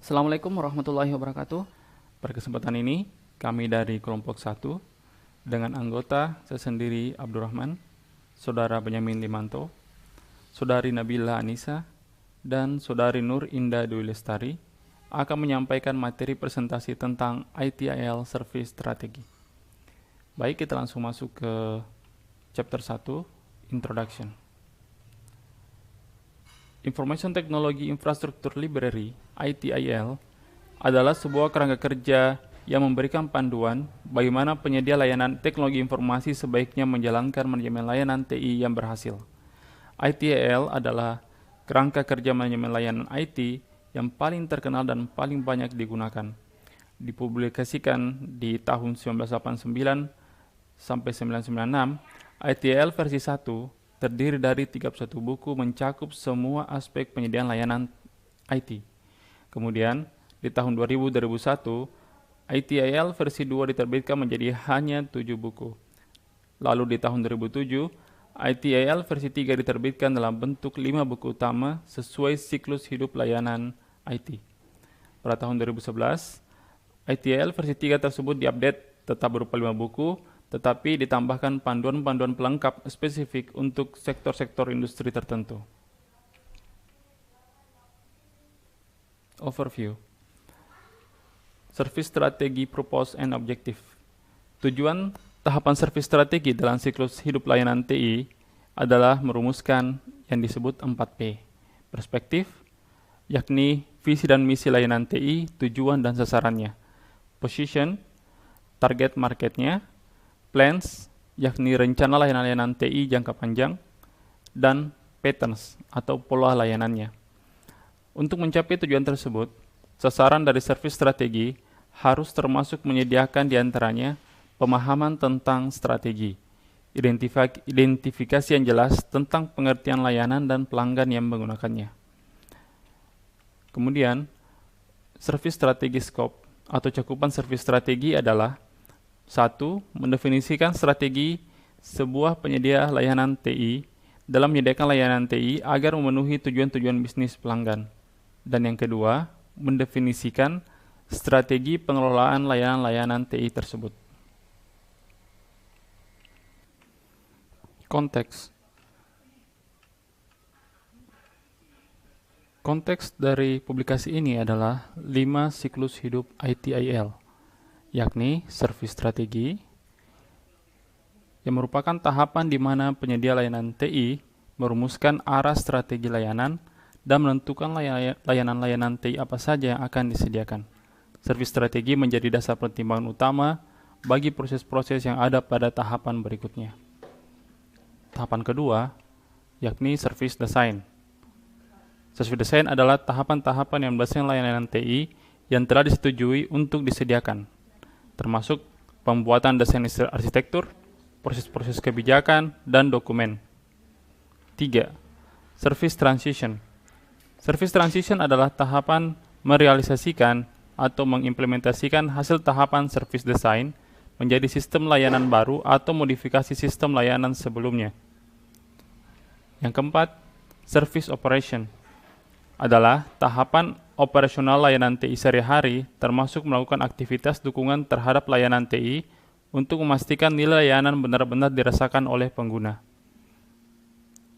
Assalamualaikum warahmatullahi wabarakatuh. Pada kesempatan ini, kami dari kelompok 1 dengan anggota saya sendiri Abdurrahman, Saudara Benyamin Limanto, Saudari Nabila Anissa, dan Saudari Nur Indah Dwi Lestari akan menyampaikan materi presentasi tentang ITIL Service Strategy. Baik, kita langsung masuk ke chapter 1, Introduction. Information Technology Infrastructure Library (ITIL) adalah sebuah kerangka kerja yang memberikan panduan bagaimana penyedia layanan teknologi informasi sebaiknya menjalankan manajemen layanan TI yang berhasil. ITIL adalah kerangka kerja manajemen layanan IT yang paling terkenal dan paling banyak digunakan. Dipublikasikan di tahun 1989 sampai 1996, ITIL versi 1 terdiri dari 31 buku mencakup semua aspek penyediaan layanan IT. Kemudian, di tahun 2000-2001, ITIL versi 2 diterbitkan menjadi hanya 7 buku. Lalu di tahun 2007, ITIL versi 3 diterbitkan dalam bentuk 5 buku utama sesuai siklus hidup layanan IT. Pada tahun 2011, ITIL versi 3 tersebut diupdate tetap berupa 5 buku, tetapi ditambahkan panduan-panduan pelengkap spesifik untuk sektor-sektor industri tertentu. Overview. Service Strategi, Purpose and Objective. Tujuan tahapan service strategi dalam siklus hidup layanan TI adalah merumuskan yang disebut 4P. Perspektif, yakni visi dan misi layanan TI, tujuan dan sasarannya. Position, target marketnya. Plans, yakni rencana layanan TI jangka panjang. Dan patterns, atau pola layanannya. Untuk mencapai tujuan tersebut, sasaran dari service strategi harus termasuk menyediakan diantaranya pemahaman tentang strategi, identifikasi yang jelas tentang pengertian layanan dan pelanggan yang menggunakannya. Kemudian, service strategi scope atau cakupan service strategi adalah 1. Mendefinisikan strategi sebuah penyedia layanan TI dalam menyediakan layanan TI agar memenuhi tujuan-tujuan bisnis pelanggan. Dan yang kedua, mendefinisikan strategi pengelolaan layanan-layanan TI tersebut. Konteks. Konteks dari publikasi ini adalah 5 siklus hidup ITIL, yakni service strategi, yang merupakan tahapan di mana penyedia layanan TI merumuskan arah strategi layanan dan menentukan layanan-layanan TI apa saja yang akan disediakan. Service strategi menjadi dasar pertimbangan utama bagi proses-proses yang ada pada tahapan berikutnya. Tahapan kedua, yakni service design. Service design adalah tahapan-tahapan yang mendesain layanan TI yang telah disetujui untuk disediakan, termasuk pembuatan desain arsitektur, proses-proses kebijakan, dan dokumen. 3. Service transition. Service transition adalah tahapan merealisasikan atau mengimplementasikan hasil tahapan service design menjadi sistem layanan baru atau modifikasi sistem layanan sebelumnya. Yang keempat, service operation adalah tahapan operasional layanan TI sehari-hari, termasuk melakukan aktivitas dukungan terhadap layanan TI untuk memastikan nilai layanan benar-benar dirasakan oleh pengguna.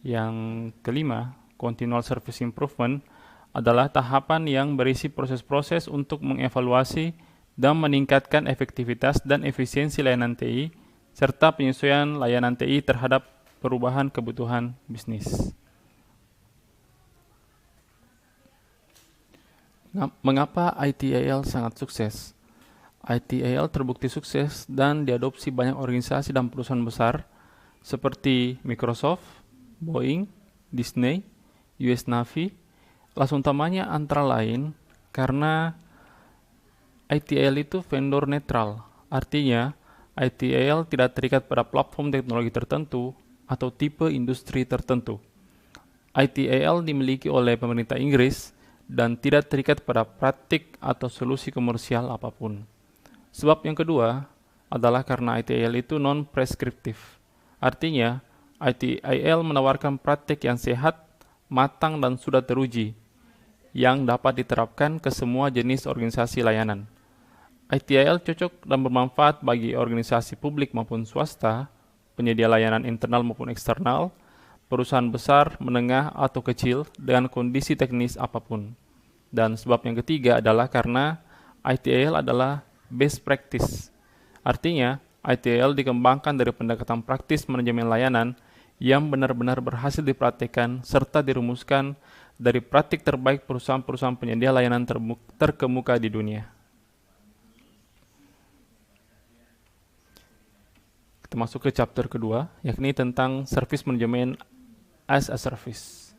Yang kelima, continual service improvement adalah tahapan yang berisi proses-proses untuk mengevaluasi dan meningkatkan efektivitas dan efisiensi layanan TI, serta penyesuaian layanan TI terhadap perubahan kebutuhan bisnis. Mengapa ITIL sangat sukses? ITIL terbukti sukses dan diadopsi banyak organisasi dan perusahaan besar seperti Microsoft, Boeing, Disney, US Navy. Alasan utamanya antara lain karena ITIL itu vendor netral. Artinya, ITIL tidak terikat pada platform teknologi tertentu atau tipe industri tertentu. ITIL dimiliki oleh pemerintah Inggris dan tidak terikat pada praktik atau solusi komersial apapun. Sebab yang kedua adalah karena ITIL itu non-preskriptif. Artinya, ITIL menawarkan praktik yang sehat, matang, dan sudah teruji, yang dapat diterapkan ke semua jenis organisasi layanan. ITIL cocok dan bermanfaat bagi organisasi publik maupun swasta, penyedia layanan internal maupun eksternal, perusahaan besar, menengah, atau kecil dengan kondisi teknis apapun. Dan sebab yang ketiga adalah karena ITIL adalah best practice. Artinya, ITIL dikembangkan dari pendekatan praktis manajemen layanan yang benar-benar berhasil dipraktikkan serta dirumuskan dari praktik terbaik perusahaan-perusahaan penyedia layanan terkemuka di dunia. Kita masuk ke chapter kedua, yakni tentang service manajemen as a service.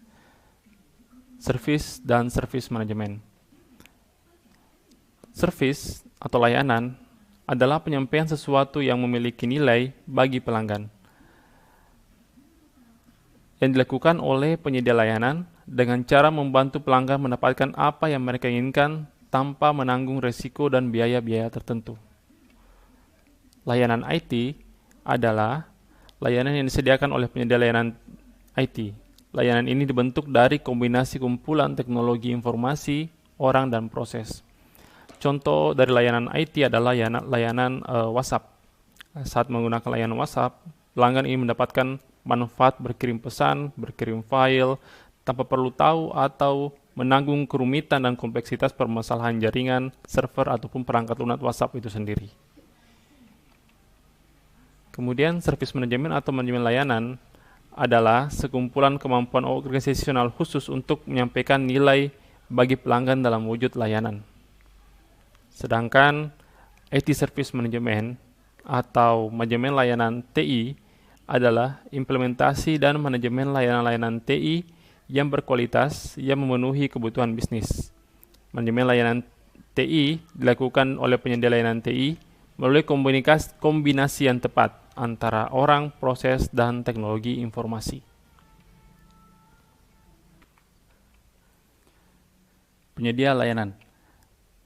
Service dan service manajemen. Service atau layanan adalah penyampaian sesuatu yang memiliki nilai bagi pelanggan, yang dilakukan oleh penyedia layanan dengan cara membantu pelanggan mendapatkan apa yang mereka inginkan tanpa menanggung risiko dan biaya-biaya tertentu. Layanan IT adalah layanan yang disediakan oleh penyedia layanan IT. Layanan ini dibentuk dari kombinasi kumpulan teknologi informasi, orang, dan proses. Contoh dari layanan IT adalah layanan WhatsApp. Saat menggunakan layanan WhatsApp, pelanggan ingin mendapatkan manfaat berkirim pesan, berkirim file, tanpa perlu tahu atau menanggung kerumitan dan kompleksitas permasalahan jaringan, server, ataupun perangkat lunak WhatsApp itu sendiri. Kemudian, service manajemen atau manajemen layanan adalah sekumpulan kemampuan organisasional khusus untuk menyampaikan nilai bagi pelanggan dalam wujud layanan. Sedangkan IT Service Management atau manajemen layanan TI adalah implementasi dan manajemen layanan-layanan TI yang berkualitas yang memenuhi kebutuhan bisnis. Manajemen layanan TI dilakukan oleh penyedia layanan TI melalui kombinasi yang tepat antara orang, proses, dan teknologi informasi. Penyedia layanan.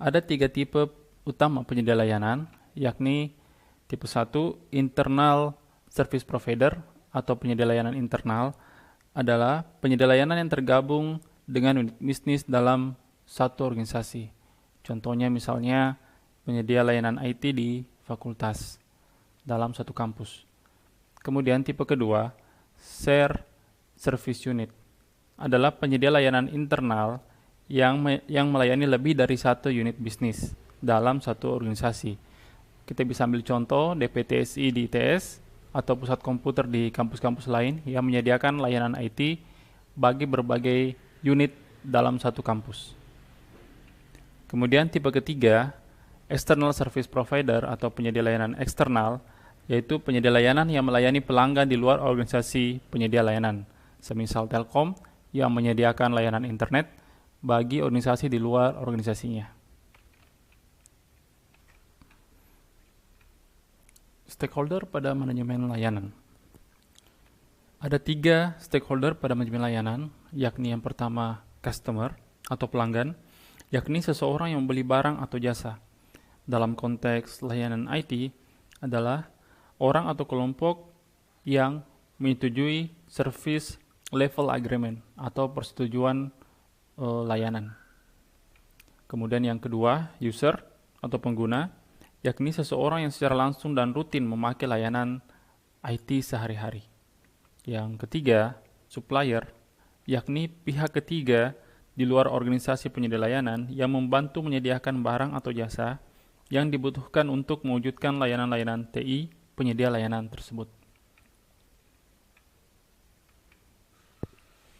Ada 3 tipe utama penyedia layanan, yakni tipe 1, internal service provider atau penyedia layanan internal adalah penyedia layanan yang tergabung dengan unit bisnis dalam satu organisasi. Contohnya misalnya penyedia layanan IT di fakultas dalam satu kampus. Kemudian tipe kedua, share service unit adalah penyedia layanan internal yang melayani lebih dari satu unit bisnis dalam satu organisasi. Kita bisa ambil contoh DPTSI di ITS atau pusat komputer di kampus-kampus lain yang menyediakan layanan IT bagi berbagai unit dalam satu kampus. Kemudian tipe ketiga, external service provider atau penyedia layanan eksternal, yaitu penyedia layanan yang melayani pelanggan di luar organisasi penyedia layanan, semisal Telkom yang menyediakan layanan internet bagi organisasi di luar organisasinya. Stakeholder pada manajemen layanan. Ada 3 stakeholder pada manajemen layanan, yakni yang pertama customer atau pelanggan, yakni seseorang yang membeli barang atau jasa. Dalam konteks layanan IT adalah orang atau kelompok yang menyetujui service level agreement atau persetujuan layanan. Kemudian yang kedua, user atau pengguna, yakni seseorang yang secara langsung dan rutin memakai layanan IT sehari-hari. Yang ketiga, supplier, yakni pihak ketiga di luar organisasi penyedia layanan yang membantu menyediakan barang atau jasa yang dibutuhkan untuk mewujudkan layanan-layanan TI penyedia layanan tersebut.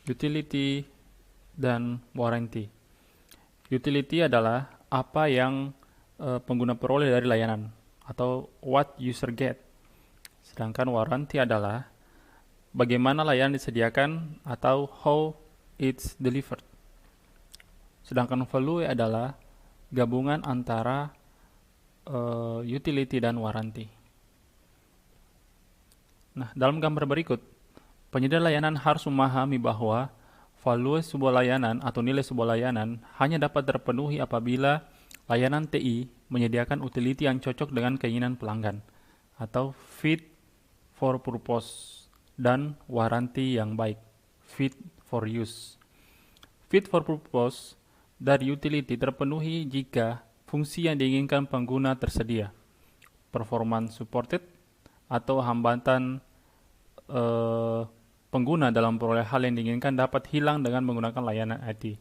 Utility dan warranty. Utility adalah apa yang pengguna peroleh dari layanan atau what user get. Sedangkan warranty adalah bagaimana layanan disediakan atau how it's delivered. Sedangkan value adalah gabungan antara utility dan warranty. Nah, dalam gambar berikut, penyedia layanan harus memahami bahwa value sebuah layanan atau nilai sebuah layanan hanya dapat terpenuhi apabila layanan TI menyediakan utility yang cocok dengan keinginan pelanggan atau fit for purpose dan warranty yang baik, fit for use. Fit for purpose dari utility terpenuhi jika fungsi yang diinginkan pengguna tersedia, performance supported, atau hambatan pengguna dalam memperoleh hal yang diinginkan dapat hilang dengan menggunakan layanan IT,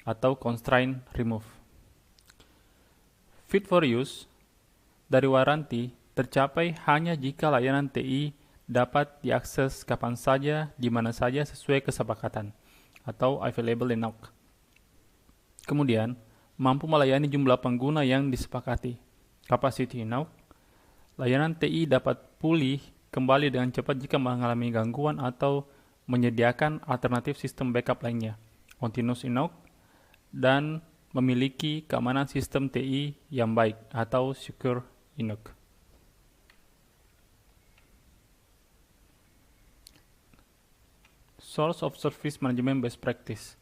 atau constraint remove. Fit for use dari waranti tercapai hanya jika layanan TI dapat diakses kapan saja, di mana saja sesuai kesepakatan, atau available enough. Kemudian, mampu melayani jumlah pengguna yang disepakati, capacity enough. Layanan TI dapat pulih kembali dengan cepat jika mengalami gangguan atau menyediakan alternatif sistem backup lainnya, continuous enough, dan memiliki keamanan sistem TI yang baik atau secure enough. Source of Service Management Best Practice.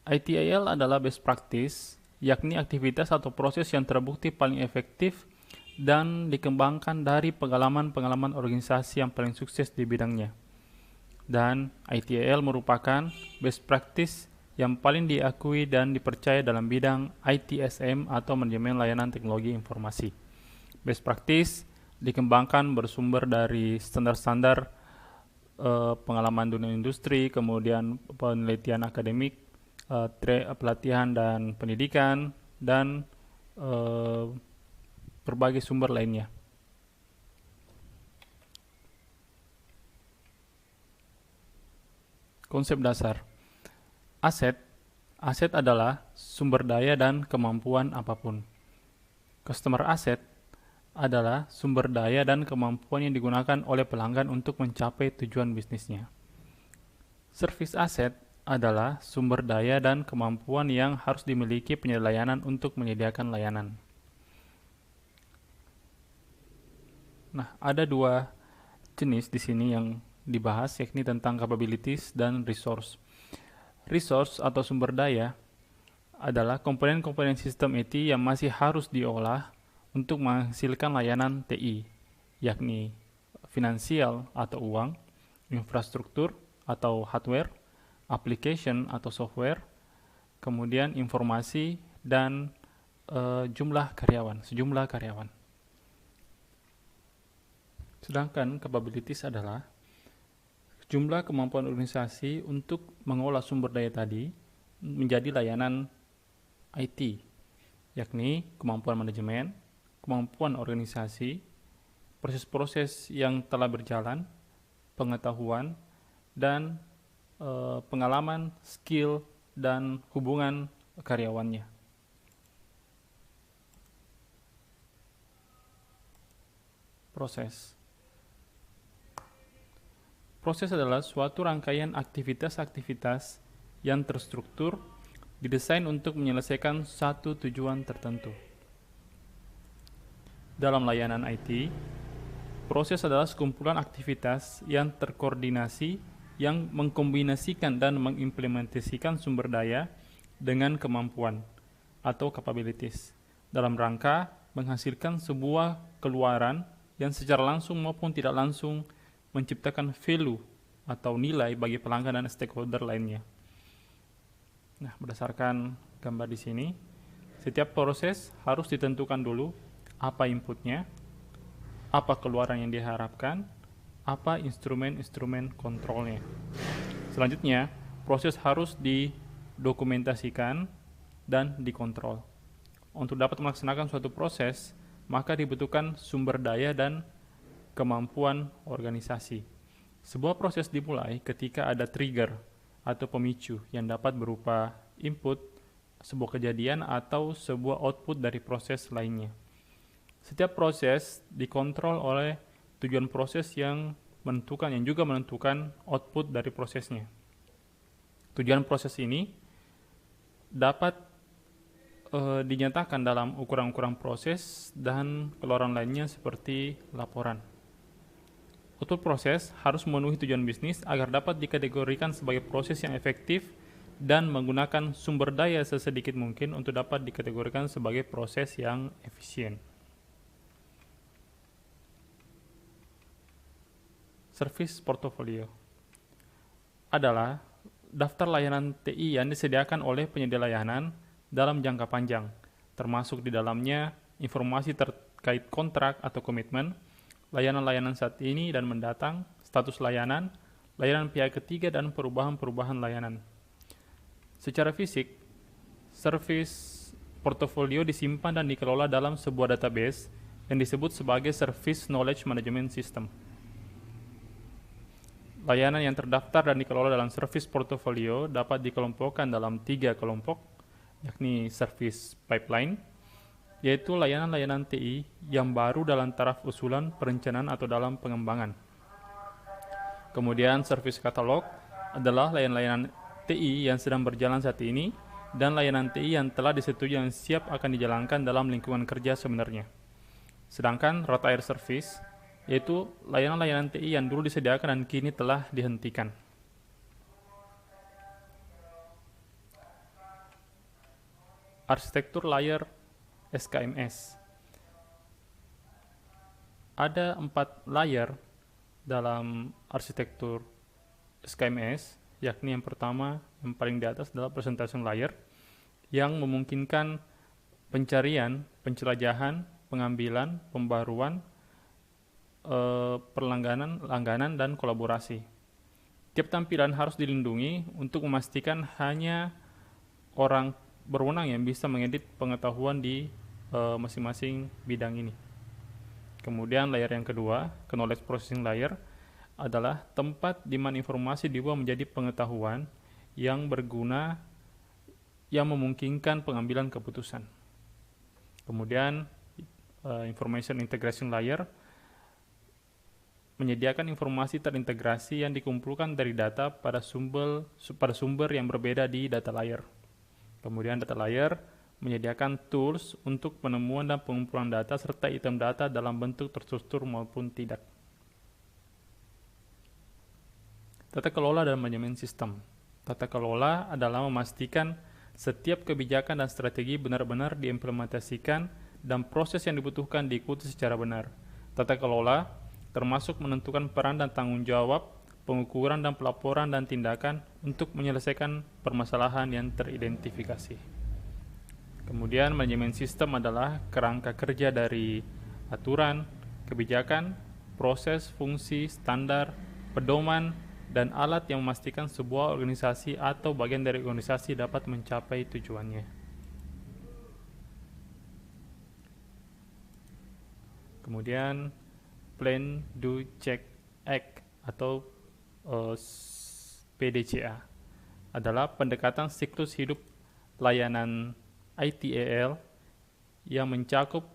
ITIL adalah best practice, yakni aktivitas atau proses yang terbukti paling efektif dan dikembangkan dari pengalaman-pengalaman organisasi yang paling sukses di bidangnya. Dan ITIL merupakan best practice yang paling diakui dan dipercaya dalam bidang ITSM atau manajemen layanan teknologi informasi. Best practice dikembangkan bersumber dari standar-standar pengalaman dunia industri, kemudian penelitian akademik, pelatihan dan pendidikan, dan berbagai sumber lainnya. Konsep dasar. Aset adalah sumber daya dan kemampuan apapun. Customer asset adalah sumber daya dan kemampuan yang digunakan oleh pelanggan untuk mencapai tujuan bisnisnya. Service asset adalah sumber daya dan kemampuan yang harus dimiliki penyedia layanan untuk menyediakan layanan. Nah, ada dua jenis di sini yang dibahas, yakni tentang capabilities dan resource. Resource atau sumber daya adalah komponen-komponen sistem IT yang masih harus diolah untuk menghasilkan layanan TI, yakni finansial atau uang, infrastruktur atau hardware, application atau software, kemudian informasi, dan sejumlah karyawan. Sedangkan capabilities adalah jumlah kemampuan organisasi untuk mengolah sumber daya tadi menjadi layanan IT, yakni kemampuan manajemen, kemampuan organisasi, proses-proses yang telah berjalan, pengetahuan, dan pengalaman, skill, dan hubungan karyawannya. Proses adalah suatu rangkaian aktivitas-aktivitas yang terstruktur, didesain untuk menyelesaikan satu tujuan tertentu. Dalam layanan IT, proses adalah sekumpulan aktivitas yang terkoordinasi, yang mengkombinasikan dan mengimplementasikan sumber daya dengan kemampuan atau capabilities dalam rangka menghasilkan sebuah keluaran yang secara langsung maupun tidak langsung menciptakan value atau nilai bagi pelanggan dan stakeholder lainnya. Nah, berdasarkan gambar di sini, setiap proses harus ditentukan dulu apa inputnya, apa keluaran yang diharapkan, apa instrumen-instrumen kontrolnya. Selanjutnya, proses harus didokumentasikan dan dikontrol. Untuk dapat melaksanakan suatu proses, maka dibutuhkan sumber daya dan kemampuan organisasi. Sebuah proses dimulai ketika ada trigger atau pemicu yang dapat berupa input, sebuah kejadian, atau sebuah output dari proses lainnya. Setiap proses dikontrol oleh tujuan proses yang juga menentukan output dari prosesnya. Tujuan proses ini dapat dinyatakan dalam ukuran-ukuran proses dan keluaran lainnya seperti laporan. Output proses harus memenuhi tujuan bisnis agar dapat dikategorikan sebagai proses yang efektif dan menggunakan sumber daya sesedikit mungkin untuk dapat dikategorikan sebagai proses yang efisien. Service portfolio adalah daftar layanan TI yang disediakan oleh penyedia layanan dalam jangka panjang, termasuk di dalamnya informasi terkait kontrak atau komitmen, layanan-layanan saat ini dan mendatang, status layanan pihak ketiga, dan perubahan-perubahan layanan. Secara fisik, service portofolio disimpan dan dikelola dalam sebuah database yang disebut sebagai Service Knowledge Management System. Layanan yang terdaftar dan dikelola dalam service portofolio dapat dikelompokkan dalam 3 kelompok, yakni service pipeline, yaitu layanan-layanan TI yang baru dalam taraf usulan, perencanaan, atau dalam pengembangan. Kemudian service catalog adalah layanan TI yang sedang berjalan saat ini, dan layanan TI yang telah disetujui yang siap akan dijalankan dalam lingkungan kerja sebenarnya. Sedangkan retired service, yaitu layanan-layanan TI yang dulu disediakan dan kini telah dihentikan. Arsitektur layer SKMS. Ada 4 layer dalam arsitektur SKMS, yakni yang pertama, yang paling di atas adalah presentation layer, yang memungkinkan pencarian, penjelajahan, pengambilan, pembaruan, langganan, dan kolaborasi. Tiap tampilan harus dilindungi untuk memastikan hanya orang berwenang yang bisa mengedit pengetahuan di masing-masing bidang ini. Kemudian layer yang kedua, knowledge processing layer, adalah tempat di mana informasi diubah menjadi pengetahuan yang berguna yang memungkinkan pengambilan keputusan. Kemudian information integration layer menyediakan informasi terintegrasi yang dikumpulkan dari data pada sumber yang berbeda di data layer. Kemudian data layer menyediakan tools untuk penemuan dan pengumpulan data serta item data dalam bentuk terstruktur maupun tidak. Tata kelola dan manajemen sistem. Tata kelola adalah memastikan setiap kebijakan dan strategi benar-benar diimplementasikan dan proses yang dibutuhkan diikuti secara benar. Tata kelola termasuk menentukan peran dan tanggung jawab, pengukuran dan pelaporan dan tindakan untuk menyelesaikan permasalahan yang teridentifikasi. Kemudian manajemen sistem adalah kerangka kerja dari aturan, kebijakan, proses, fungsi, standar, pedoman, dan alat yang memastikan sebuah organisasi atau bagian dari organisasi dapat mencapai tujuannya. Kemudian Plan, Do, Check, Act atau PDCA adalah pendekatan siklus hidup layanan ITIL yang mencakup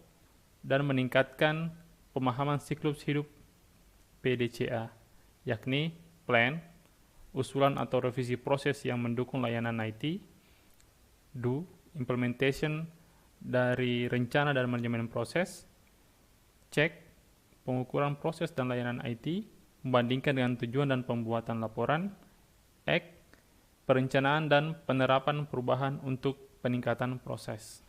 dan meningkatkan pemahaman siklus hidup PDCA, yakni plan, usulan atau revisi proses yang mendukung layanan IT, do, implementation dari rencana dan manajemen proses, check, pengukuran proses dan layanan IT, membandingkan dengan tujuan dan pembuatan laporan, act, perencanaan dan penerapan perubahan untuk peningkatan proses.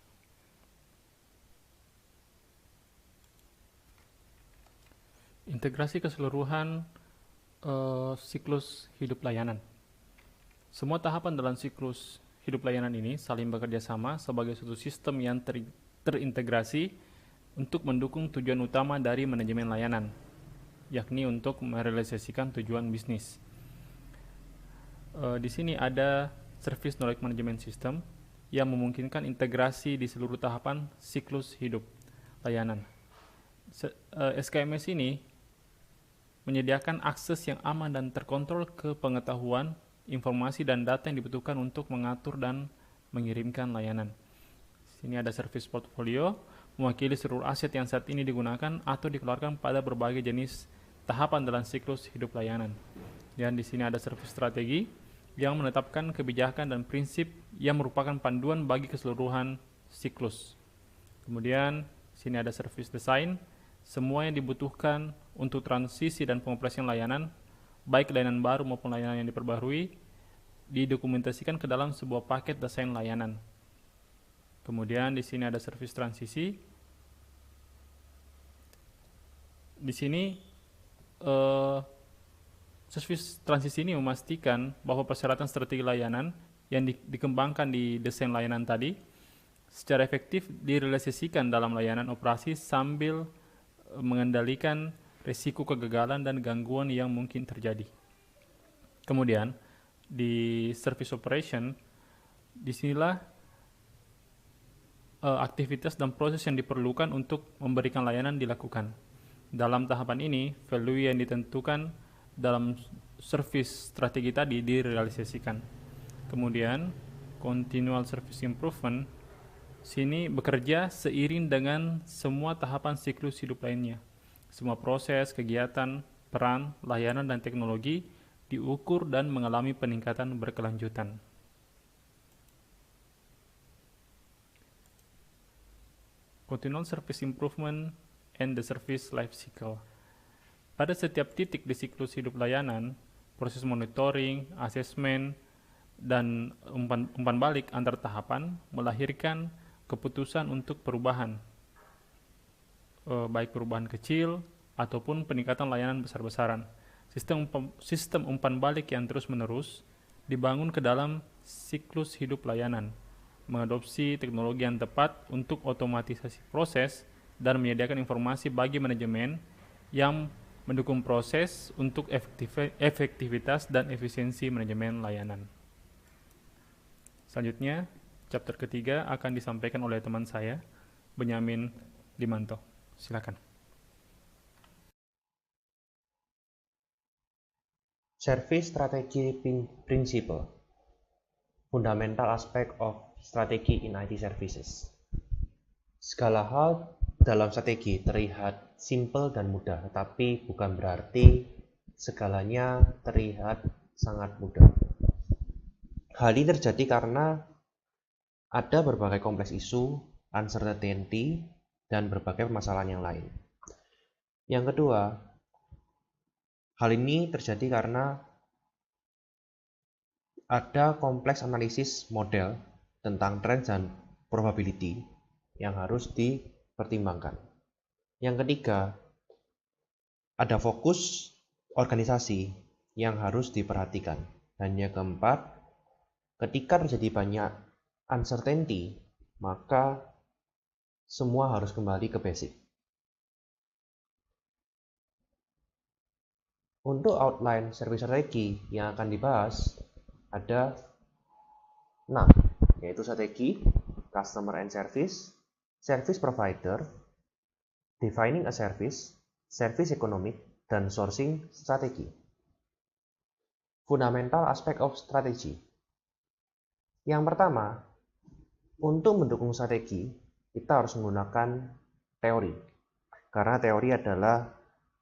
Integrasi keseluruhan siklus hidup layanan. Semua tahapan dalam siklus hidup layanan ini saling bekerja sama sebagai suatu sistem yang terintegrasi untuk mendukung tujuan utama dari manajemen layanan, yakni untuk merealisasikan tujuan bisnis. Di sini ada Service Knowledge Management System yang memungkinkan integrasi di seluruh tahapan siklus hidup layanan. SKMS ini menyediakan akses yang aman dan terkontrol ke pengetahuan, informasi, dan data yang dibutuhkan untuk mengatur dan mengirimkan layanan. Sini ada service portfolio, mewakili seluruh aset yang saat ini digunakan atau dikeluarkan pada berbagai jenis tahapan dalam siklus hidup layanan. Dan di sini ada service strategi yang menetapkan kebijakan dan prinsip yang merupakan panduan bagi keseluruhan siklus. Kemudian sini ada service design, semua yang dibutuhkan untuk transisi dan pengoperasian layanan, baik layanan baru maupun layanan yang diperbarui, didokumentasikan ke dalam sebuah paket desain layanan. Kemudian di sini ada service transisi. Di sini Service transisi ini memastikan bahwa persyaratan strategi layanan yang dikembangkan di desain layanan tadi secara efektif direalisasikan dalam layanan operasi sambil mengendalikan risiko kegagalan dan gangguan yang mungkin terjadi. Kemudian, di service operation, disinilah aktivitas dan proses yang diperlukan untuk memberikan layanan dilakukan. Dalam tahapan ini, value yang ditentukan dalam service strategi tadi direalisasikan. Kemudian, continual service improvement sini bekerja seiring dengan semua tahapan siklus hidup lainnya. Semua proses, kegiatan, peran, layanan, dan teknologi diukur dan mengalami peningkatan berkelanjutan. Continual service improvement and the service life cycle. Pada setiap titik di siklus hidup layanan, proses monitoring, asesmen, dan umpan balik antar tahapan melahirkan keputusan untuk perubahan, baik perubahan kecil ataupun peningkatan layanan besar-besaran. Sistem umpan balik yang terus-menerus dibangun ke dalam siklus hidup layanan, mengadopsi teknologi yang tepat untuk otomatisasi proses dan menyediakan informasi bagi manajemen yang mendukung proses untuk efektivitas dan efisiensi manajemen layanan. Selanjutnya, chapter ketiga akan disampaikan oleh teman saya, Benyamin Limanto. Silakan. Service Strategy Principle, Fundamental Aspect of Strategy in IT Services. Segala hal dalam strategi terlihat simple dan mudah, tetapi bukan berarti segalanya terlihat sangat mudah. Hal ini terjadi karena ada berbagai kompleks isu, uncertainty, dan berbagai permasalahan yang lain. Yang kedua, hal ini terjadi karena ada kompleks analisis model tentang trend dan probability yang harus dipertimbangkan. Yang ketiga, ada fokus organisasi yang harus diperhatikan. Dan yang keempat, ketika terjadi banyak uncertainty, maka semua harus kembali ke basic. Untuk outline service strategi yang akan dibahas ada 6, yaitu strategi, customer and service, service provider, defining a service, service economic, dan sourcing strategi. Fundamental aspect of strategy. Yang pertama, untuk mendukung strategi, kita harus menggunakan teori. Karena teori adalah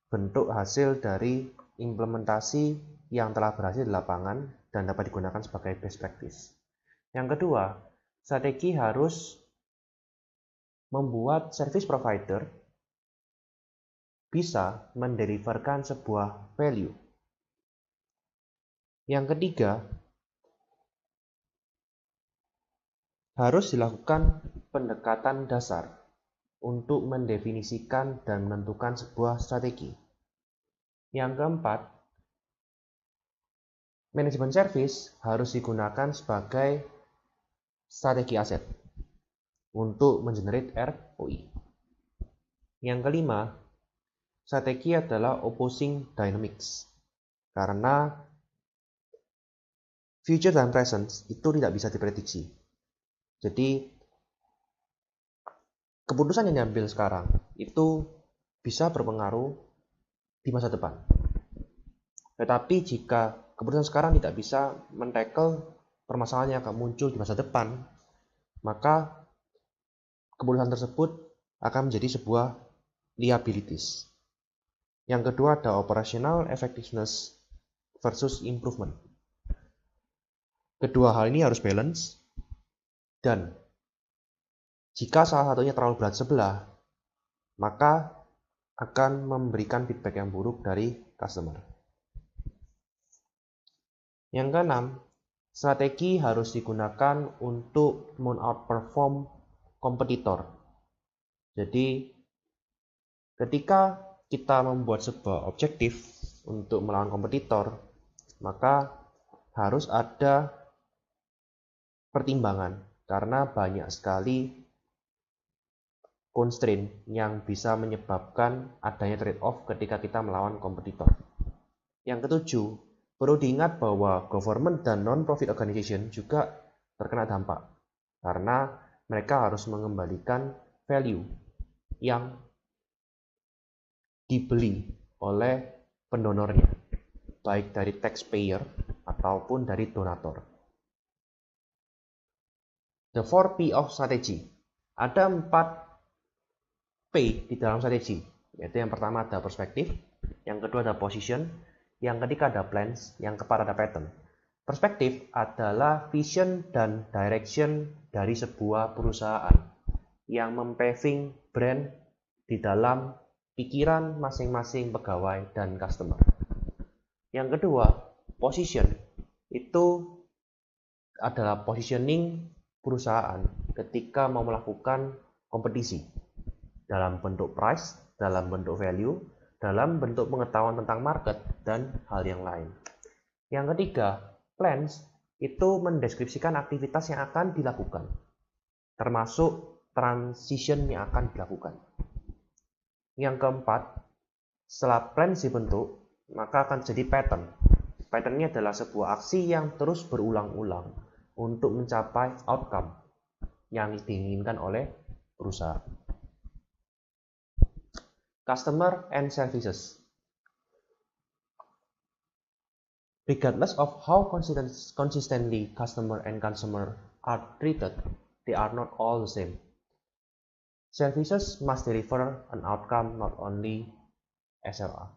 bentuk hasil dari implementasi yang telah berhasil di lapangan dan dapat digunakan sebagai best practice. Yang kedua, strategi harus membuat service provider bisa mendeliverkan sebuah value. Yang ketiga, harus dilakukan pendekatan dasar untuk mendefinisikan dan menentukan sebuah strategi. Yang keempat, manajemen service harus digunakan sebagai strategi aset untuk mengenerate ROI. Yang kelima, strategi adalah opposing dynamics, karena future dan present itu tidak bisa diprediksi. Jadi, keputusan yang diambil sekarang itu bisa berpengaruh di masa depan. Tetapi jika keputusan sekarang tidak bisa men-tackle permasalahan yang akan muncul di masa depan, maka keputusan tersebut akan menjadi sebuah liabilities. Yang kedua ada operational effectiveness versus improvement. Kedua hal ini harus balance, dan jika salah satunya terlalu berat sebelah, maka akan memberikan feedback yang buruk dari customer. Yang keenam, strategi harus digunakan untuk men-outperform kompetitor. Jadi, ketika kita membuat sebuah objektif untuk melawan kompetitor, maka harus ada pertimbangan karena banyak sekali constraint yang bisa menyebabkan adanya trade-off ketika kita melawan kompetitor. Yang ketujuh, perlu diingat bahwa government dan non-profit organization juga terkena dampak karena mereka harus mengembalikan value yang dibeli oleh pendonornya, baik dari taxpayer ataupun dari donator. The 4P of strategy. Ada 4 P di dalam strategi, yaitu yang pertama ada perspektif, yang kedua ada position, yang ketiga ada plans, yang keempat ada pattern. Perspektif adalah vision dan direction dari sebuah perusahaan yang mempaving brand di dalam pikiran masing-masing pegawai dan customer. Yang kedua, position itu adalah positioning perusahaan ketika mau melakukan kompetisi dalam bentuk price, dalam bentuk value, dalam bentuk pengetahuan tentang market, dan hal yang lain. Yang ketiga, plans itu mendeskripsikan aktivitas yang akan dilakukan, termasuk transition yang akan dilakukan. Yang keempat, setelah plans dibentuk, maka akan jadi pattern. Patternnya adalah sebuah aksi yang terus berulang-ulang untuk mencapai outcome yang diinginkan oleh perusahaan. Customer and services. Regardless of how consistently customer and consumer are treated, they are not all the same. Services must deliver an outcome, not only SLA.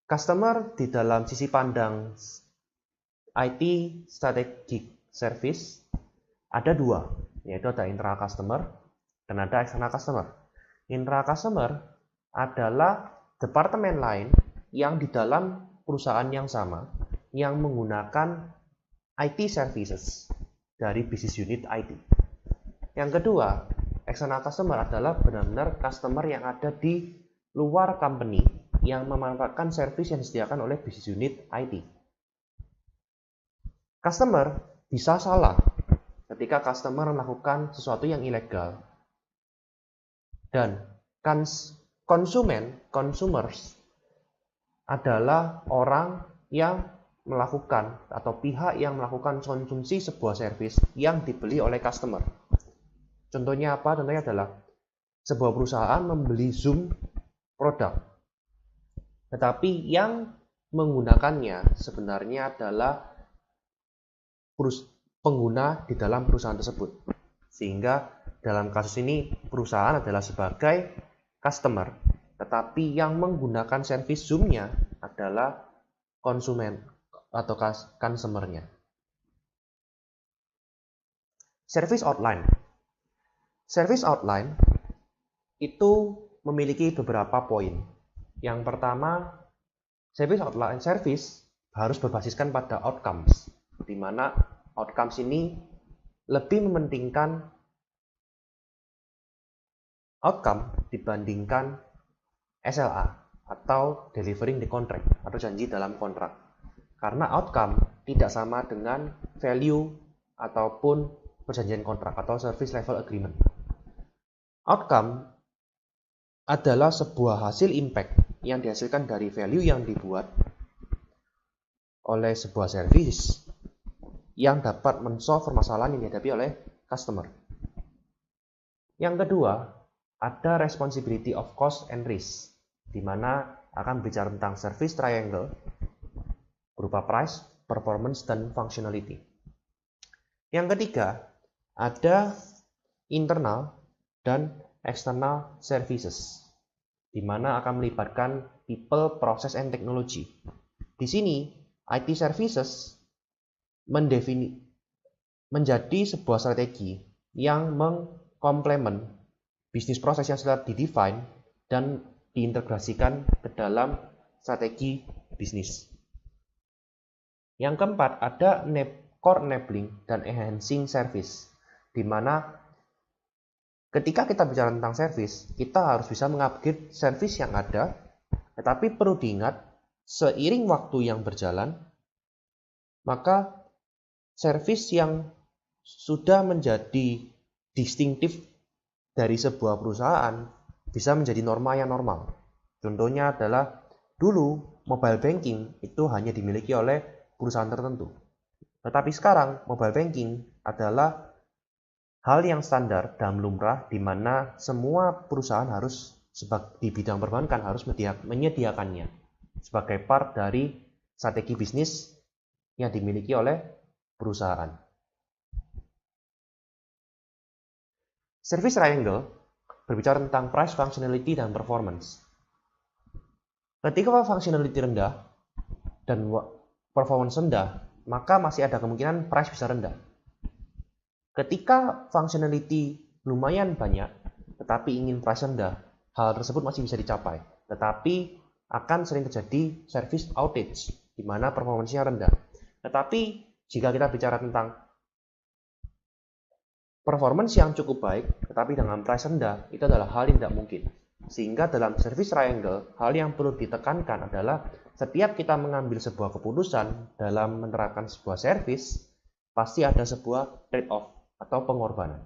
Customer di dalam sisi pandang IT strategic service ada dua, yaitu ada internal customer dan ada external customer. Internal customer adalah departemen lain yang di dalam perusahaan yang sama yang menggunakan IT services dari business unit IT. Yang kedua, external customer adalah benar-benar customer yang ada di luar company yang memanfaatkan service yang disediakan oleh business unit IT. Customer bisa salah ketika customer melakukan sesuatu yang ilegal. Dan consumers adalah orang yang melakukan atau pihak yang melakukan konsumsi sebuah service yang dibeli oleh customer. Contohnya apa? Contohnya adalah sebuah perusahaan membeli Zoom produk, tetapi yang menggunakannya sebenarnya adalah pengguna di dalam perusahaan tersebut. Sehingga dalam kasus ini perusahaan adalah sebagai customer, tetapi yang menggunakan service Zoom-nya adalah konsumen atau customer-nya. Service outline. Service outline itu memiliki beberapa poin. Yang pertama, service outline service harus berbasiskan pada outcomes, di mana outcomes ini lebih mementingkan outcome dibandingkan SLA atau delivering the contract atau janji dalam kontrak. Karena outcome tidak sama dengan value ataupun perjanjian kontrak atau service level agreement. Outcome adalah sebuah hasil impact yang dihasilkan dari value yang dibuat oleh sebuah service yang dapat men-solve permasalahan yang dihadapi oleh customer. Yang kedua, ada responsibility of cost and risk, di mana akan bicara tentang service triangle berupa price, performance, dan functionality. Yang ketiga, ada internal dan external services, di mana akan melibatkan people, process, and technology. Di sini, IT services menjadi sebuah strategi yang mengkomplement bisnis proses yang sudah didefine dan diintegrasikan ke dalam strategi bisnis. Yang keempat, ada core enabling dan enhancing service, di mana ketika kita bicara tentang service, kita harus bisa mengupgrade service yang ada Tetapi perlu diingat, seiring waktu yang berjalan, maka servis yang sudah menjadi distintif dari sebuah perusahaan bisa menjadi norma yang normal. Contohnya adalah dulu mobile banking itu hanya dimiliki oleh perusahaan tertentu. Tetapi sekarang mobile banking adalah hal yang standar dan lumrah di mana semua perusahaan harus di bidang perbankan harus menyediakannya sebagai part dari strategi bisnis yang dimiliki oleh perusahaan. Service triangle berbicara tentang price, functionality, dan performance. Ketika functionality rendah dan performance rendah, maka masih ada kemungkinan price bisa rendah. Ketika functionality lumayan banyak, tetapi ingin price rendah, hal tersebut masih bisa dicapai. Tetapi akan sering terjadi service outage, di mana performance-nya rendah. Tetapi jika kita bicara tentang performance yang cukup baik, tetapi dengan price rendah, itu adalah hal yang tidak mungkin. Sehingga dalam service triangle, hal yang perlu ditekankan adalah setiap kita mengambil sebuah keputusan dalam menerapkan sebuah service, pasti ada sebuah trade-off atau pengorbanan.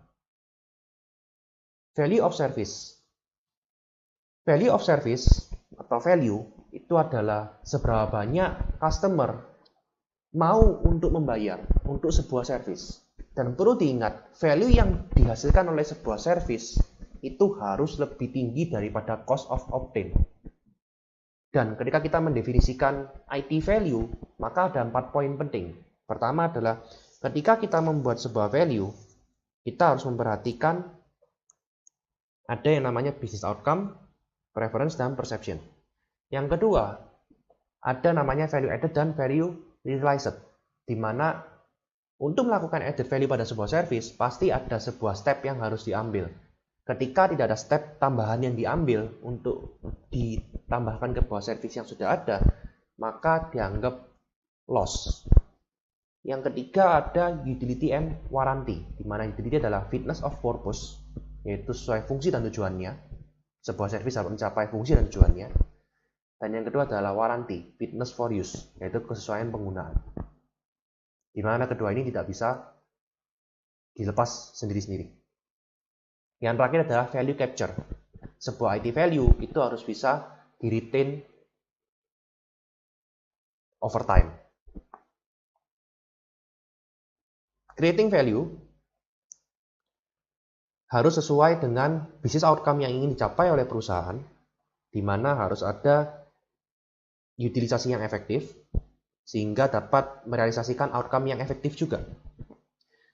Value of service. Value of service atau value itu adalah seberapa banyak customer mau untuk membayar untuk sebuah service. Dan perlu diingat, value yang dihasilkan oleh sebuah service itu harus lebih tinggi daripada cost of obtain. Dan ketika kita mendefinisikan IT value, maka ada 4 poin penting. Pertama adalah ketika kita membuat sebuah value, kita harus memperhatikan ada yang namanya business outcome, preference, dan perception. Yang kedua, ada namanya value added dan value realized, di mana untuk melakukan added value pada sebuah service, pasti ada sebuah step yang harus diambil. Ketika tidak ada step tambahan yang diambil untuk ditambahkan ke sebuah service yang sudah ada, maka dianggap loss. Yang ketiga ada utility and warranty, di mana utility adalah fitness of purpose, yaitu sesuai fungsi dan tujuannya. Sebuah service harus mencapai fungsi dan tujuannya. Dan yang kedua adalah warranty, fitness for use, yaitu kesesuaian penggunaan. Di mana kedua ini tidak bisa dilepas sendiri-sendiri. Yang terakhir adalah value capture. Sebuah IT value itu harus bisa di-retain over time. Creating value harus sesuai dengan business outcome yang ingin dicapai oleh perusahaan, di mana harus ada utilisasi yang efektif, sehingga dapat merealisasikan outcome yang efektif juga.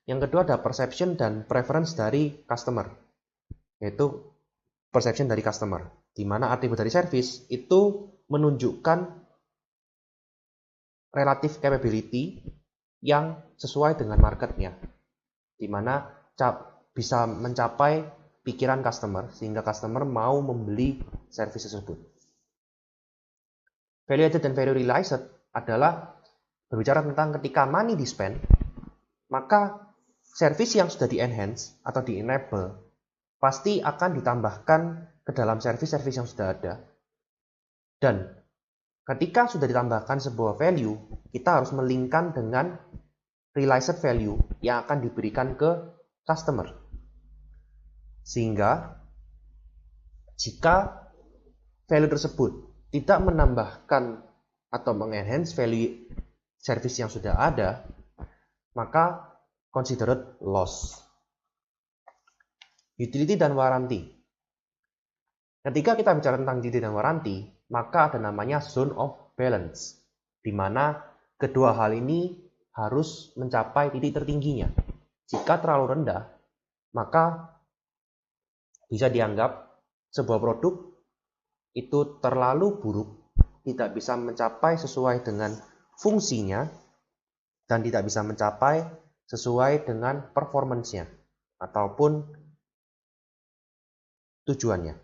Yang kedua ada perception dan preference dari customer, yaitu perception dari customer, di mana atribut dari service itu menunjukkan relative capability yang sesuai dengan marketnya, di mana bisa mencapai pikiran customer, sehingga customer mau membeli service tersebut. Value added dan value realized adalah berbicara tentang ketika money di-spend, maka service yang sudah di-enhance atau di-enable pasti akan ditambahkan ke dalam service-service yang sudah ada. Dan ketika sudah ditambahkan sebuah value, kita harus melingkan dengan realized value yang akan diberikan ke customer. Sehingga jika value tersebut tidak menambahkan atau mengenhance value service yang sudah ada, maka considered loss. Utility dan warranty. Ketika kita bicara tentang utility dan warranty, maka ada namanya zone of balance, di mana kedua hal ini harus mencapai titik tertingginya. Jika terlalu rendah, maka bisa dianggap sebuah produk itu terlalu buruk, tidak bisa mencapai sesuai dengan fungsinya, dan tidak bisa mencapai sesuai dengan performance-nya ataupun tujuannya.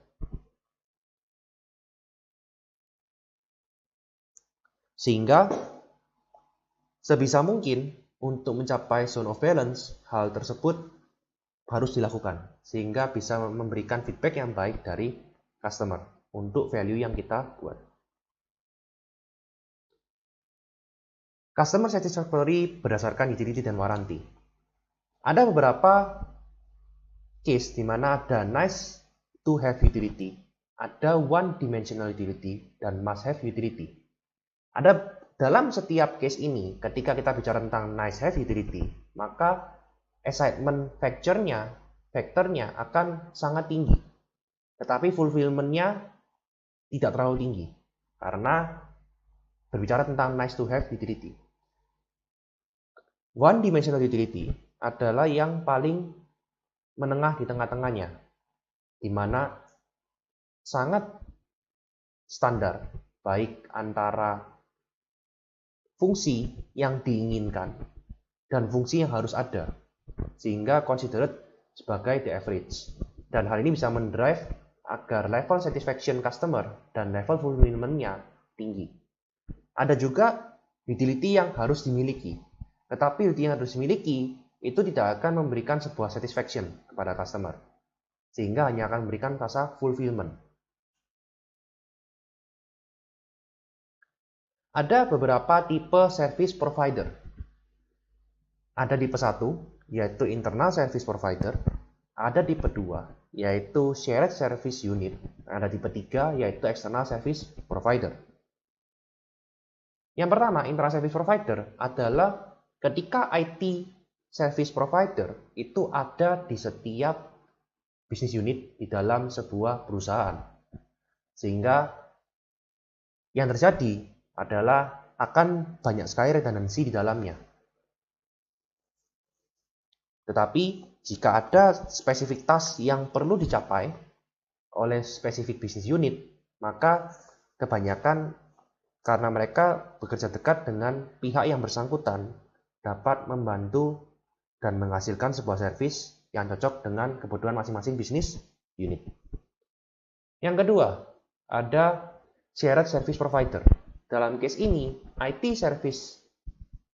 Sehingga sebisa mungkin untuk mencapai zone of balance, hal tersebut harus dilakukan sehingga bisa memberikan feedback yang baik dari customer untuk value yang kita buat. Customer satisfactory berdasarkan utility dan warranty. Ada beberapa case di mana ada nice to have utility, ada one dimensional utility, dan must have utility. Ada dalam setiap case ini, ketika kita bicara tentang nice have utility, maka excitement factor-nya akan sangat tinggi. Tetapi fulfillment-nya tidak terlalu tinggi. Karena berbicara tentang nice to have utility. One dimensional utility adalah yang paling menengah di tengah-tengahnya, di mana sangat standar, baik antara fungsi yang diinginkan dan fungsi yang harus ada, sehingga considered sebagai the average. Dan hal ini bisa mendrive agar level satisfaction customer dan level fulfillment-nya tinggi. Ada juga utility yang harus dimiliki, tetapi utility yang harus dimiliki itu tidak akan memberikan sebuah satisfaction kepada customer, sehingga hanya akan memberikan rasa fulfillment. Ada beberapa tipe service provider. Ada tipe 1, yaitu internal service provider. Ada tipe 2, yaitu shared service unit. Ada tipe 3, yaitu external service provider. Yang pertama, internal service provider adalah ketika IT service provider itu ada di setiap bisnis unit di dalam sebuah perusahaan. Sehingga yang terjadi adalah akan banyak sekali redundancy di dalamnya. Tetapi jika ada spesifik task yang perlu dicapai oleh spesifik bisnis unit, maka kebanyakan karena mereka bekerja dekat dengan pihak yang bersangkutan dapat membantu dan menghasilkan sebuah service yang cocok dengan kebutuhan masing-masing bisnis unit. Yang kedua, ada shared service provider. Dalam case ini, IT service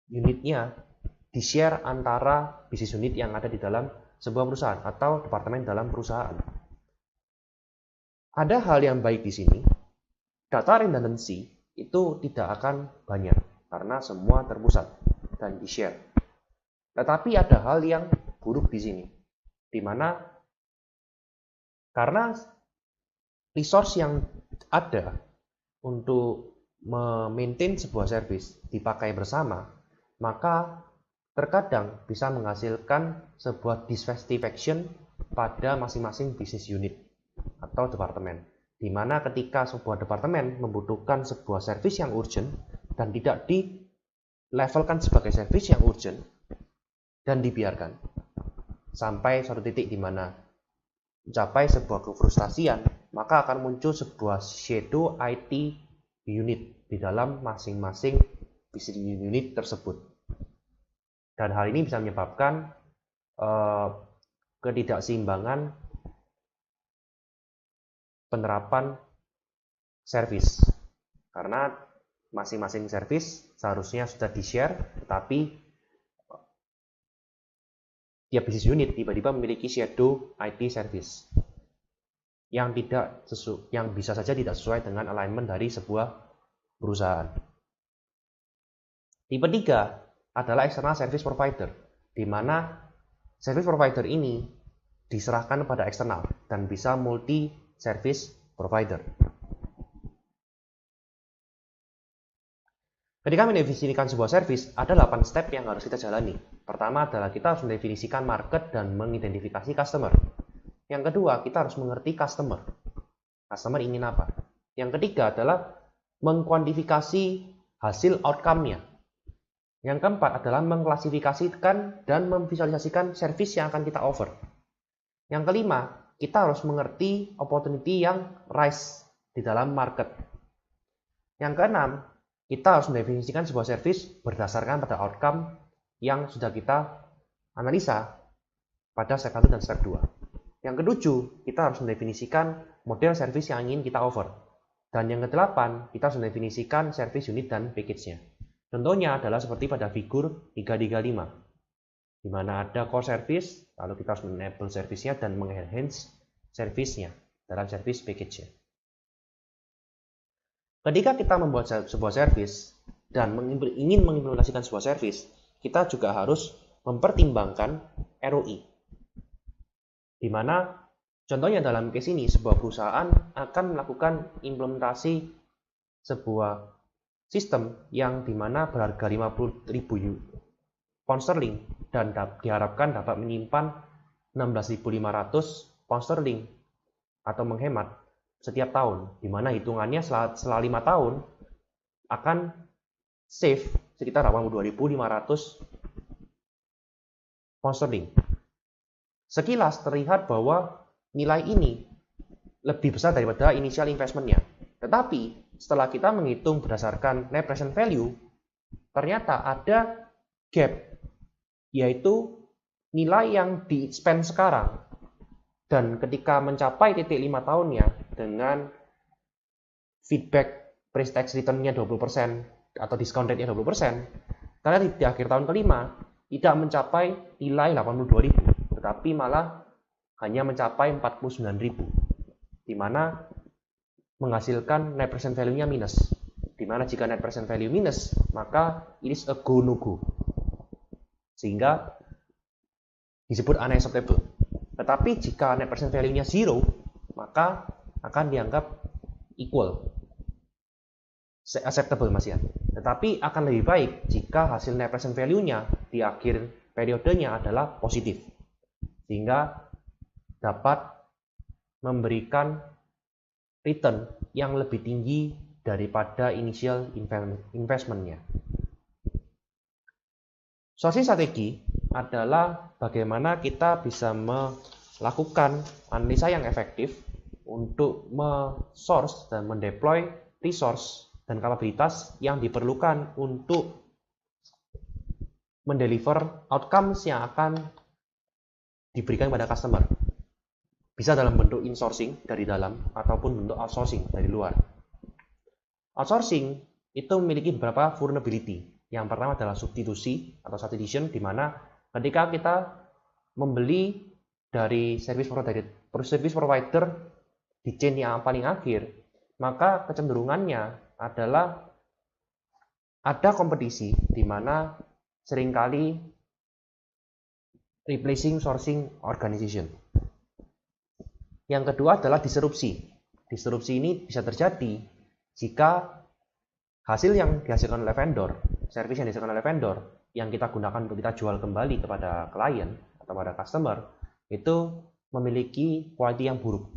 unitnya di-share antara bisnis unit yang ada di dalam sebuah perusahaan atau departemen dalam perusahaan. Ada hal yang baik di sini, data redundancy itu tidak akan banyak karena semua terpusat dan di-share. Tetapi ada hal yang buruk di sini, di mana karena resource yang ada untuk memaintain sebuah service dipakai bersama, maka terkadang bisa menghasilkan sebuah dissatisfaction pada masing-masing bisnis unit atau departemen, di mana ketika sebuah departemen membutuhkan sebuah service yang urgent dan tidak di-levelkan sebagai service yang urgent dan dibiarkan sampai suatu titik di mana mencapai sebuah kefrustasian, maka akan muncul sebuah shadow IT unit di dalam masing-masing bisnis unit tersebut. Dan hal ini bisa menyebabkan ketidakseimbangan penerapan service, karena masing-masing service seharusnya sudah di-share, tetapi tiap bisnis unit tiba-tiba memiliki shadow IT service yang bisa saja tidak sesuai dengan alignment dari sebuah perusahaan. Tipe 3 adalah external service provider, di mana service provider ini diserahkan pada eksternal dan bisa multi service provider. Ketika mendefinisikan sebuah service, ada 8 step yang harus kita jalani. Pertama adalah kita harus mendefinisikan market dan mengidentifikasi customer. Yang kedua, kita harus mengerti customer. Customer ingin apa? Yang ketiga adalah mengkuantifikasi hasil outcome-nya. Yang keempat adalah mengklasifikasikan dan memvisualisasikan service yang akan kita offer. Yang kelima, kita harus mengerti opportunity yang rise di dalam market. Yang keenam, kita harus mendefinisikan sebuah service berdasarkan pada outcome yang sudah kita analisa pada step 1 dan step 2. Yang ketujuh, kita harus mendefinisikan model service yang ingin kita offer. Dan yang kedelapan, kita harus mendefinisikan service unit dan package-nya. Contohnya adalah seperti pada figur 335, di mana ada core service, lalu kita harus menenable service-nya dan mengenhance service-nya dalam service package-nya. Ketika kita membuat sebuah service, dan ingin mengimplementasikan sebuah service, kita juga harus mempertimbangkan ROI. Di mana contohnya dalam case ini, sebuah perusahaan akan melakukan implementasi sebuah sistem yang dimana berharga 50.000 pound sterling dan diharapkan dapat menyimpan 16.500 pound sterling atau menghemat setiap tahun, di mana hitungannya setelah 5 tahun akan save sekitar 82.500 pound sterling. Sekilas terlihat bahwa nilai ini lebih besar daripada initial investment-nya. Tetapi setelah kita menghitung berdasarkan net present value, ternyata ada gap, yaitu nilai yang di-spend sekarang. Dan ketika mencapai titik 5 tahunnya dengan feedback price tax return-nya 20% atau discount rate-nya 20%, karena di akhir tahun kelima tidak mencapai nilai 82.000, tetapi malah hanya mencapai 49.000, di mana menghasilkan net present value-nya minus. Di mana jika net present value minus, maka it is a go no go, sehingga disebut unacceptable. Tetapi jika net present value-nya zero, maka akan dianggap equal, acceptable Mas Ian. Tetapi akan lebih baik jika hasil net present value-nya di akhir periodenya adalah positif, sehingga dapat memberikan return yang lebih tinggi daripada initial investment-nya. Sourcing strategi adalah bagaimana kita bisa melakukan analisa yang efektif untuk me-source dan mendeploy resource dan kapabilitas yang diperlukan untuk mendeliver outcomes yang akan diberikan pada customer. Bisa dalam bentuk insourcing dari dalam ataupun bentuk outsourcing dari luar. Outsourcing itu memiliki beberapa vulnerability. Yang pertama adalah substitusi atau substitution, di mana ketika kita membeli dari service provider di chain yang paling akhir, maka kecenderungannya adalah ada kompetisi, di mana seringkali replacing sourcing organization. Yang kedua adalah disrupsi. Disrupsi ini bisa terjadi jika hasil yang dihasilkan oleh vendor, service yang dihasilkan oleh vendor, yang kita gunakan untuk kita jual kembali kepada klien atau pada customer, itu memiliki quality yang buruk,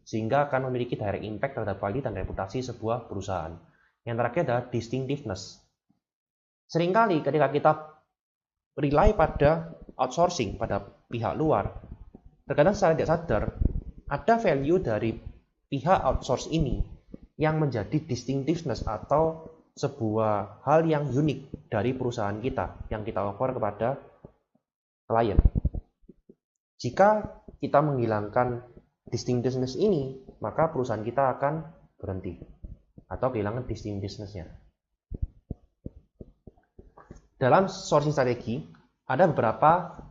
sehingga akan memiliki direct impact terhadap quality dan reputasi sebuah perusahaan. Yang terakhir adalah distinctiveness. Seringkali ketika kita rely pada outsourcing, pada pihak luar, terkadang secara tidak sadar, ada value dari pihak outsource ini yang menjadi distinctiveness atau sebuah hal yang unik dari perusahaan kita yang kita offer kepada klien. Jika kita menghilangkan distinctiveness ini, maka perusahaan kita akan berhenti atau kehilangan distinctiveness-nya. Dalam sourcing strategi, ada beberapa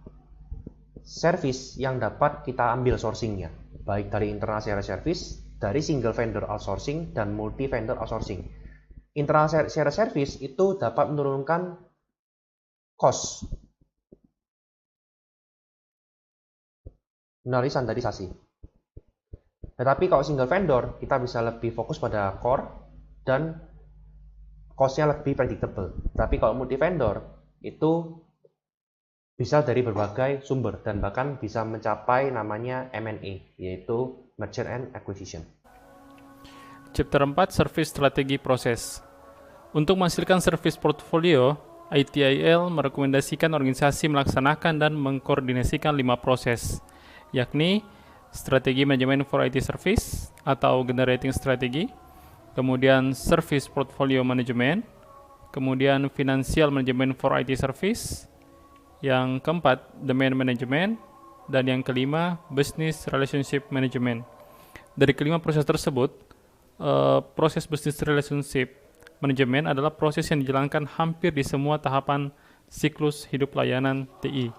service yang dapat kita ambil sourcing-nya, baik dari internal shared service, dari single vendor outsourcing, dan multi vendor outsourcing. Internal shared service itu dapat menurunkan cost melalui standarisasi. Tetapi kalau single vendor, kita bisa lebih fokus pada core dan cost-nya lebih predictable. Tapi kalau multi vendor, itu bisa dari berbagai sumber dan bahkan bisa mencapai namanya M&A, yaitu Merger and Acquisition. Chapter 4, Service Strategi Proses. Untuk menghasilkan service portfolio, ITIL merekomendasikan organisasi melaksanakan dan mengkoordinasikan 5 proses, yakni strategi manajemen for IT service atau generating strategi, kemudian service portfolio management, kemudian financial management for IT service, yang keempat demand management, dan yang kelima business relationship management. Dari kelima proses tersebut, proses business relationship management adalah proses yang dijalankan hampir di semua tahapan siklus hidup layanan TI,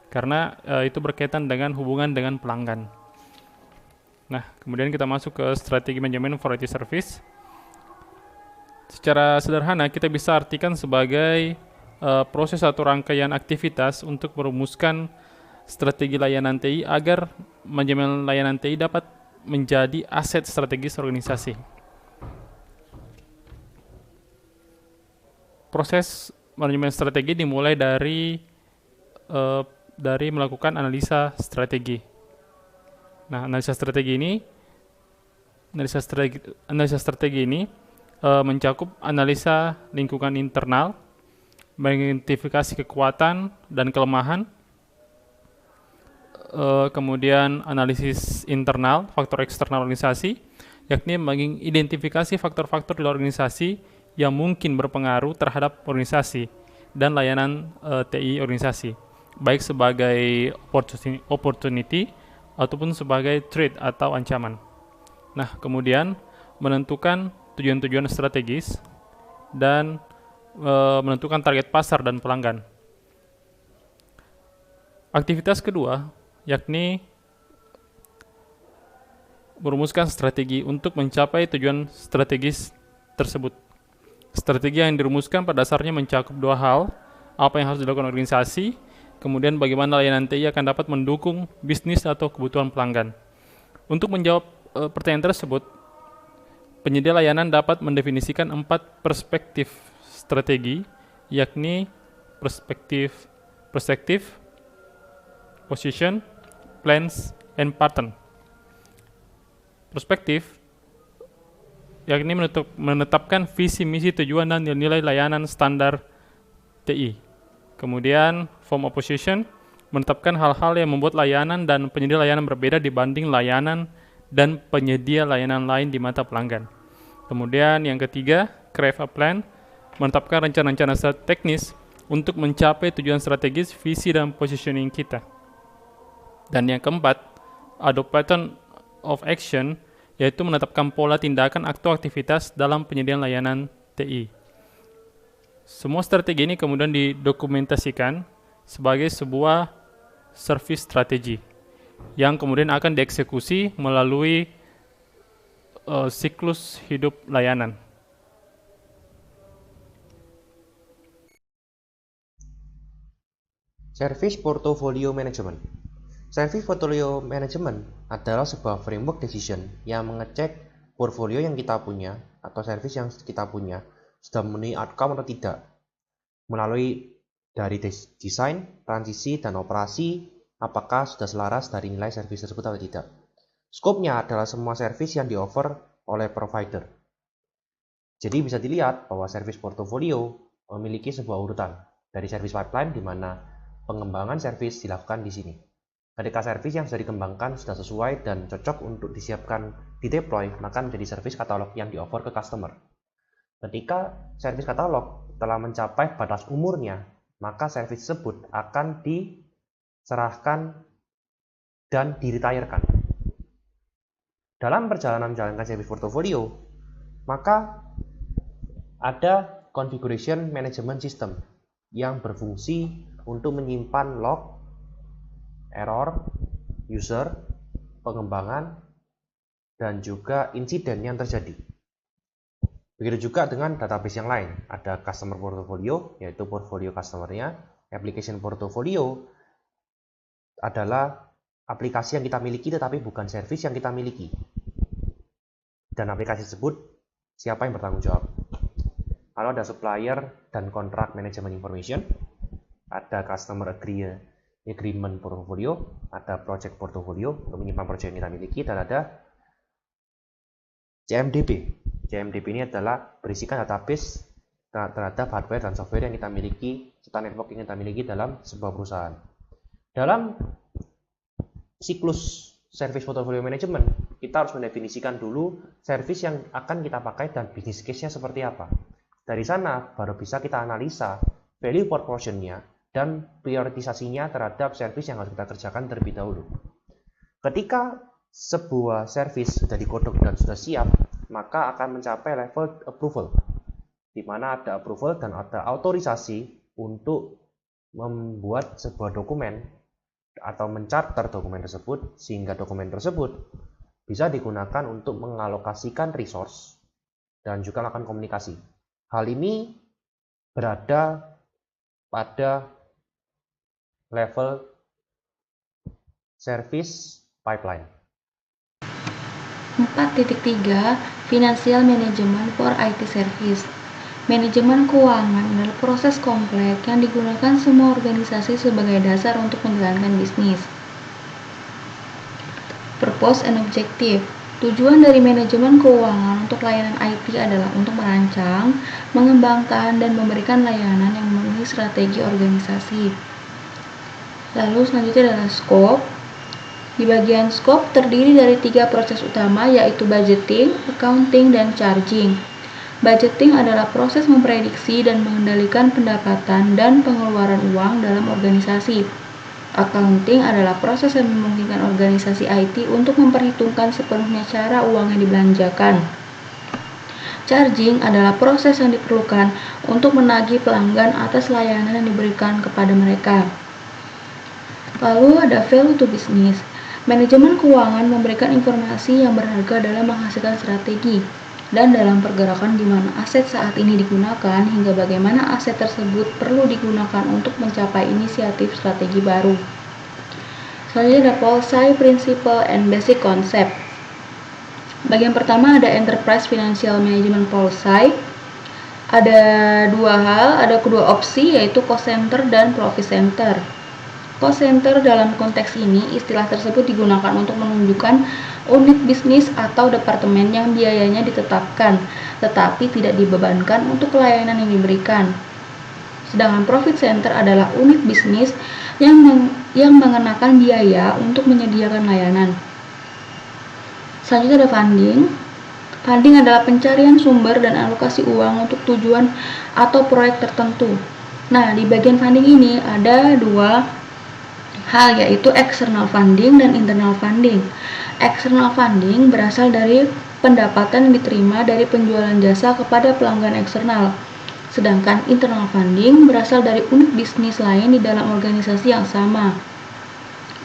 karena itu berkaitan dengan hubungan dengan pelanggan. Nah, kemudian kita masuk ke strategi manajemen for IT service. Secara sederhana kita bisa artikan sebagai proses atau rangkaian aktivitas untuk merumuskan strategi layanan TI agar manajemen layanan TI dapat menjadi aset strategis organisasi. Proses manajemen strategi dimulai dari melakukan analisa strategi. Nah, analisa strategi ini mencakup analisa lingkungan internal, mengidentifikasi kekuatan dan kelemahan, kemudian analisis internal, faktor eksternal organisasi, yakni mengidentifikasi faktor-faktor di luar organisasi yang mungkin berpengaruh terhadap organisasi dan layanan TI organisasi, baik sebagai opportunity ataupun sebagai threat atau ancaman. Nah, kemudian menentukan tujuan-tujuan strategis dan menentukan target pasar dan pelanggan. Aktivitas kedua yakni merumuskan strategi untuk mencapai tujuan strategis tersebut. Strategi yang dirumuskan pada dasarnya mencakup dua hal, apa yang harus dilakukan organisasi, kemudian bagaimana layanan TI akan dapat mendukung bisnis atau kebutuhan pelanggan. Untuk menjawab pertanyaan tersebut, penyedia layanan dapat mendefinisikan 4 perspektif strategi, yakni perspektif, position, plans, and pattern. Perspektif yakni menetapkan visi, misi, tujuan, dan nilai layanan standar TI. Kemudian form of position menetapkan hal-hal yang membuat layanan dan penyedia layanan berbeda dibanding layanan dan penyedia layanan lain di mata pelanggan. Kemudian yang ketiga, craft a plan menetapkan rencana-rencana teknis untuk mencapai tujuan strategis, visi, dan positioning kita. Dan yang keempat, adopt pattern of action, yaitu menetapkan pola tindakan atau aktivitas dalam penyediaan layanan TI. Semua strategi ini kemudian didokumentasikan sebagai sebuah service strategi yang kemudian akan dieksekusi melalui siklus hidup layanan. Service Portfolio Management. Service Portfolio Management adalah sebuah framework decision yang mengecek portfolio yang kita punya atau service yang kita punya sudah memenuhi outcome atau tidak melalui dari desain, transisi, dan operasi, apakah sudah selaras dari nilai service tersebut atau tidak. Skopnya adalah semua service yang di-offer oleh provider. Jadi bisa dilihat bahwa service portfolio memiliki sebuah urutan dari service pipeline di mana pengembangan service dilakukan di sini. Ketika service yang sudah dikembangkan sudah sesuai dan cocok untuk disiapkan di deploy, maka menjadi service katalog yang di-offer ke customer. Ketika service katalog telah mencapai batas umurnya, maka service tersebut akan diserahkan dan di-retirekan. Dalam perjalanan menjalankan service portfolio, maka ada configuration management system yang berfungsi untuk menyimpan log, error, user, pengembangan, dan juga insiden yang terjadi. Begitu juga dengan database yang lain. Ada customer portfolio, yaitu portfolio customer-nya. Application portfolio adalah aplikasi yang kita miliki tetapi bukan service yang kita miliki. Dan aplikasi tersebut siapa yang bertanggung jawab? Lalu ada supplier dan contract management information, ada customer agreement portfolio, ada project portfolio untuk menyimpan project yang kita miliki, dan ada CMDB. CMDB ini adalah berisikan database terhadap hardware dan software yang kita miliki serta network yang kita miliki dalam sebuah perusahaan. Dalam siklus service portfolio management, kita harus mendefinisikan dulu service yang akan kita pakai dan business case-nya seperti apa. Dari sana baru bisa kita analisa value proportion-nya dan prioritisasinya terhadap service yang harus kita kerjakan terlebih dahulu. Ketika sebuah service sudah digodok dan sudah siap, maka akan mencapai level approval, di mana ada approval dan ada autorisasi untuk membuat sebuah dokumen atau mencarter dokumen tersebut, sehingga dokumen tersebut bisa digunakan untuk mengalokasikan resource dan juga melakukan komunikasi. Hal ini berada pada level service pipeline. 4.3 Financial Management for IT Service. Manajemen keuangan adalah proses kompleks yang digunakan semua organisasi sebagai dasar untuk menjalankan bisnis. Purpose and Objective. Tujuan dari manajemen keuangan untuk layanan IT adalah untuk merancang, mengembangkan, dan memberikan layanan yang memenuhi strategi organisasi. Lalu selanjutnya adalah scope. Di bagian scope terdiri dari 3 proses utama, yaitu budgeting, accounting, dan charging. Budgeting adalah proses memprediksi dan mengendalikan pendapatan dan pengeluaran uang dalam organisasi. Accounting adalah proses yang memungkinkan organisasi IT untuk memperhitungkan sepenuhnya cara uang yang dibelanjakan. Charging adalah proses yang diperlukan untuk menagih pelanggan atas layanan yang diberikan kepada mereka. Lalu ada value to business. Manajemen keuangan memberikan informasi yang berharga dalam menghasilkan strategi dan dalam pergerakan di mana aset saat ini digunakan hingga bagaimana aset tersebut perlu digunakan untuk mencapai inisiatif strategi baru. Selanjutnya ada Policy, Principle, and Basic Concept. Bagian pertama ada Enterprise Financial Management Policy. Ada kedua opsi, yaitu cost center dan profit center. Cost center dalam konteks ini, istilah tersebut digunakan untuk menunjukkan unit bisnis atau departemen yang biayanya ditetapkan, tetapi tidak dibebankan untuk layanan yang diberikan. Sedangkan profit center adalah unit bisnis yang mengenakan biaya untuk menyediakan layanan. Selanjutnya ada funding. Funding adalah pencarian sumber dan alokasi uang untuk tujuan atau proyek tertentu. Nah, di bagian funding ini ada 2 hal, yaitu external funding dan internal funding. External funding berasal dari pendapatan yang diterima dari penjualan jasa kepada pelanggan eksternal. Sedangkan internal funding berasal dari unit bisnis lain di dalam organisasi yang sama.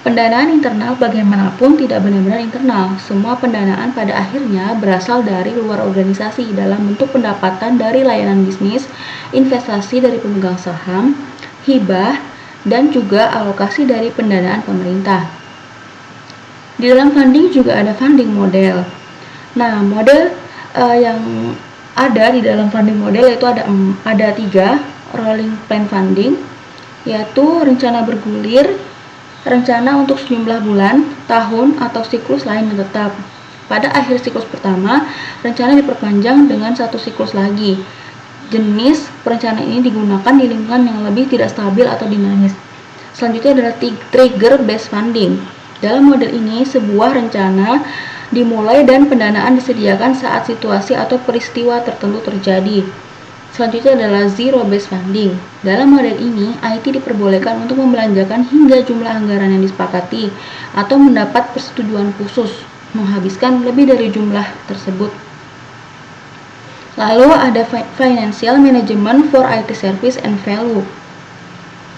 Pendanaan internal bagaimanapun tidak benar-benar internal. Semua pendanaan pada akhirnya berasal dari luar organisasi dalam bentuk pendapatan dari layanan bisnis, investasi dari pemegang saham, hibah, dan juga alokasi dari pendanaan pemerintah. Di dalam funding juga ada funding model. Nah, model yang ada di dalam funding model itu ada 3, rolling plan funding, yaitu rencana bergulir, rencana untuk sejumlah bulan, tahun, atau siklus lain yang tetap. Pada akhir siklus pertama, rencana diperpanjang dengan 1 siklus lagi. Jenis perencanaan ini digunakan di lingkungan yang lebih tidak stabil atau dinamis. Selanjutnya adalah trigger based funding. Dalam model ini, sebuah rencana dimulai dan pendanaan disediakan saat situasi atau peristiwa tertentu terjadi. Selanjutnya adalah zero based funding. Dalam model ini, IT diperbolehkan untuk membelanjakan hingga jumlah anggaran yang disepakati atau mendapat persetujuan khusus menghabiskan lebih dari jumlah tersebut. Lalu ada Financial Management for IT Service and Value.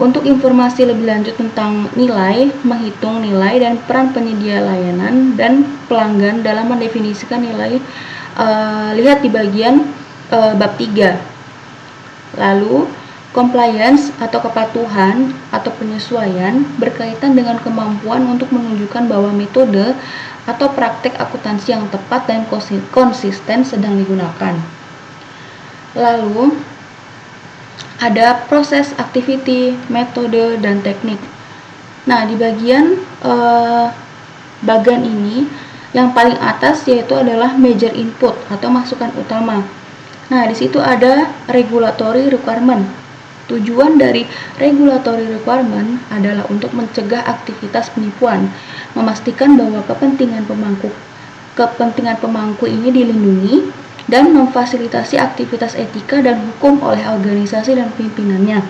Untuk informasi lebih lanjut tentang nilai, menghitung nilai, dan peran penyedia layanan dan pelanggan dalam mendefinisikan nilai, lihat di bagian bab 3. Lalu, compliance atau kepatuhan atau penyesuaian berkaitan dengan kemampuan untuk menunjukkan bahwa metode atau praktek akuntansi yang tepat dan konsisten sedang digunakan. Lalu ada proses, activity, metode, dan teknik. Nah, di bagian ini yang paling atas yaitu adalah major input atau masukan utama. Nah, di situ ada regulatory requirement. Tujuan dari regulatory requirement adalah untuk mencegah aktivitas penipuan, memastikan bahwa kepentingan pemangku ini dilindungi, dan memfasilitasi aktivitas etika dan hukum oleh organisasi dan pimpinannya.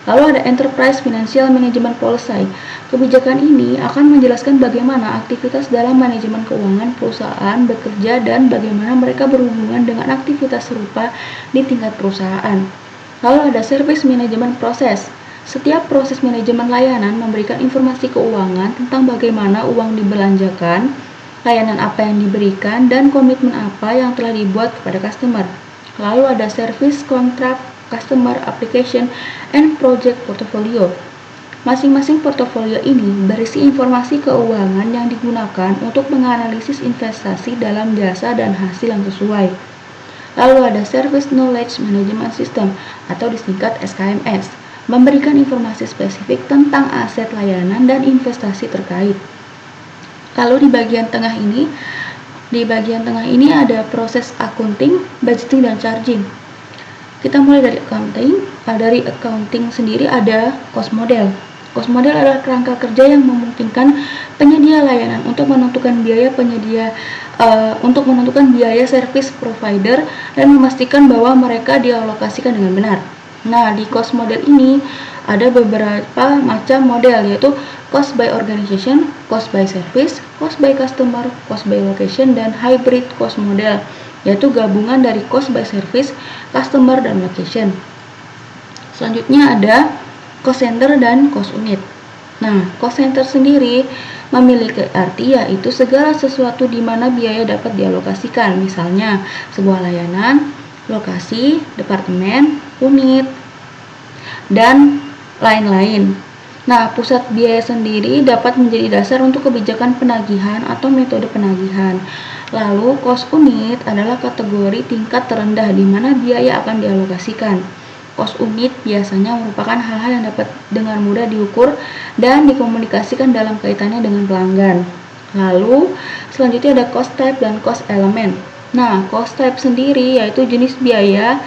Lalu ada Enterprise Financial Management Policy. Kebijakan ini akan menjelaskan bagaimana aktivitas dalam manajemen keuangan perusahaan bekerja dan bagaimana mereka berhubungan dengan aktivitas serupa di tingkat perusahaan. Lalu ada Service Management Process. Setiap proses manajemen layanan memberikan informasi keuangan tentang bagaimana uang dibelanjakan, layanan apa yang diberikan, dan komitmen apa yang telah dibuat kepada customer. Lalu ada service, contract, customer, application, and project portfolio. Masing-masing portofolio ini berisi informasi keuangan yang digunakan untuk menganalisis investasi dalam jasa dan hasil yang sesuai. Lalu ada Service Knowledge Management System atau disingkat SKMS, memberikan informasi spesifik tentang aset layanan dan investasi terkait. Lalu di bagian tengah ini ada proses accounting, budgeting, dan charging. Kita mulai dari accounting. Dari accounting sendiri ada cost model. Cost model adalah kerangka kerja yang memungkinkan penyedia layanan untuk menentukan biaya service provider dan memastikan bahwa mereka dialokasikan dengan benar. Nah, di cost model ini ada beberapa macam model, yaitu cost by organization, cost by service, cost by customer, cost by location, dan hybrid cost model, yaitu gabungan dari cost by service, customer, dan location. Selanjutnya ada cost center dan cost unit. Nah, cost center sendiri memiliki arti yaitu segala sesuatu di mana biaya dapat dialokasikan, misalnya sebuah layanan, lokasi, departemen, unit, dan lain-lain. Nah, pusat biaya sendiri dapat menjadi dasar untuk kebijakan penagihan atau metode penagihan. Lalu, cost unit adalah kategori tingkat terendah di mana biaya akan dialokasikan. Cost unit biasanya merupakan hal-hal yang dapat dengan mudah diukur dan dikomunikasikan dalam kaitannya dengan pelanggan. Lalu, selanjutnya ada cost type dan cost element. Nah, cost type sendiri yaitu jenis biaya.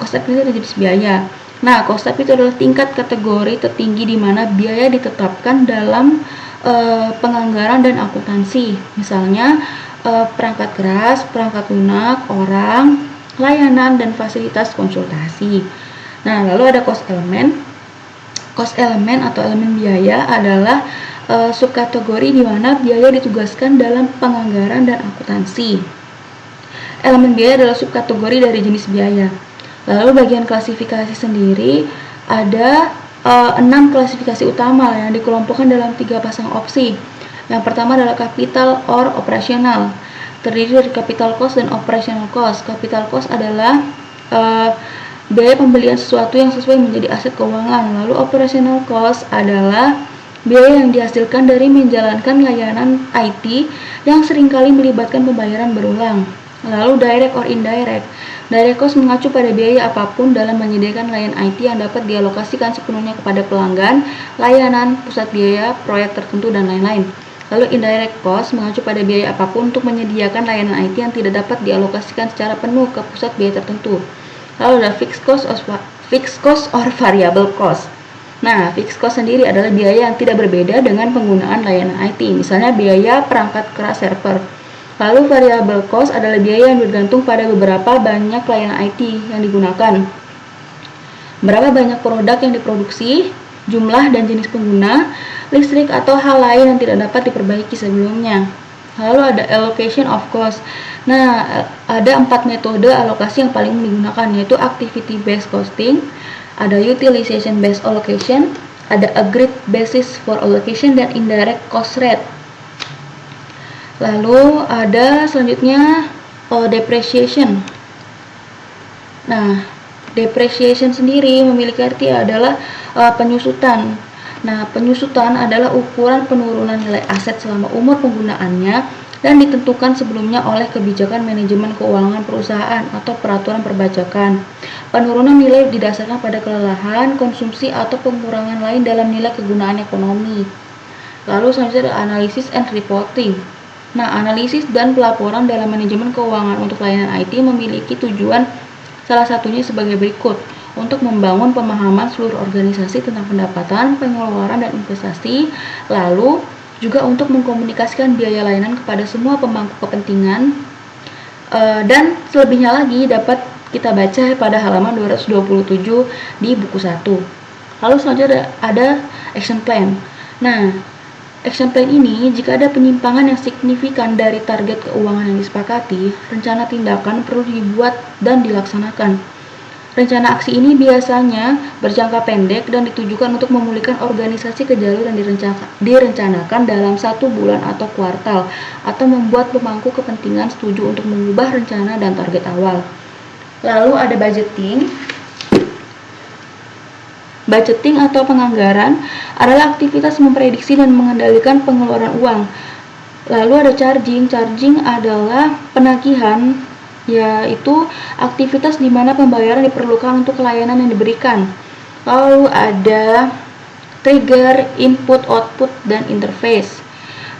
Cost type itu jenis biaya. Nah, cost type itu adalah tingkat kategori tertinggi di mana biaya ditetapkan dalam penganggaran dan akuntansi. Misalnya, perangkat keras, perangkat lunak, orang, layanan, dan fasilitas konsultasi. Nah, lalu ada cost element. Cost element atau elemen biaya adalah subkategori di mana biaya ditugaskan dalam penganggaran dan akuntansi. Elemen biaya adalah subkategori dari jenis biaya. Lalu bagian klasifikasi sendiri ada 6 klasifikasi utama yang dikelompokkan dalam 3 pasang opsi. Yang pertama adalah capital or operational, terdiri dari capital cost dan operational cost. Capital cost adalah biaya pembelian sesuatu yang sesuai menjadi aset keuangan. Lalu operational cost adalah biaya yang dihasilkan dari menjalankan layanan IT yang seringkali melibatkan pembayaran berulang. Lalu direct or indirect. Direct cost mengacu pada biaya apapun dalam menyediakan layanan IT yang dapat dialokasikan sepenuhnya kepada pelanggan, layanan, pusat biaya, proyek tertentu, dan lain-lain. Lalu indirect cost mengacu pada biaya apapun untuk menyediakan layanan IT yang tidak dapat dialokasikan secara penuh ke pusat biaya tertentu. Lalu ada fixed cost or variable cost. Nah, fixed cost sendiri adalah biaya yang tidak berbeda dengan penggunaan layanan IT, misalnya biaya perangkat keras server. Lalu variable cost adalah biaya yang bergantung pada beberapa banyak layanan IT yang digunakan, berapa banyak produk yang diproduksi, jumlah dan jenis pengguna, listrik atau hal lain yang tidak dapat diperbaiki sebelumnya. Lalu ada allocation of cost. Nah, ada 4 metode alokasi yang paling digunakan, yaitu activity based costing, ada utilization based allocation, ada agreed basis for allocation, dan indirect cost rate. Lalu ada selanjutnya depreciation. Nah, depreciation sendiri memiliki arti adalah penyusutan. Nah, penyusutan adalah ukuran penurunan nilai aset selama umur penggunaannya dan ditentukan sebelumnya oleh kebijakan manajemen keuangan perusahaan atau peraturan perpajakan. Penurunan nilai didasarkan pada kelelahan, konsumsi, atau pengurangan lain dalam nilai kegunaan ekonomi. Lalu selanjutnya ada analysis and reporting. Nah, analisis dan pelaporan dalam manajemen keuangan untuk layanan IT memiliki tujuan salah satunya sebagai berikut: untuk membangun pemahaman seluruh organisasi tentang pendapatan, pengeluaran, dan investasi, lalu juga untuk mengkomunikasikan biaya layanan kepada semua pemangku kepentingan, dan selebihnya lagi dapat kita baca pada halaman 227 di buku 1. Lalu selanjutnya ada action plan. Nah, action plan ini, jika ada penyimpangan yang signifikan dari target keuangan yang disepakati, rencana tindakan perlu dibuat dan dilaksanakan. Rencana aksi ini biasanya berjangka pendek dan ditujukan untuk memulihkan organisasi ke jalur yang direncanakan dalam 1 bulan atau kuartal, atau membuat pemangku kepentingan setuju untuk mengubah rencana dan target awal. Lalu ada budgeting. Budgeting atau penganggaran adalah aktivitas memprediksi dan mengendalikan pengeluaran uang. Lalu ada charging. Charging adalah penagihan, yaitu aktivitas di mana pembayaran diperlukan untuk layanan yang diberikan. Lalu ada trigger, input, output, dan interface.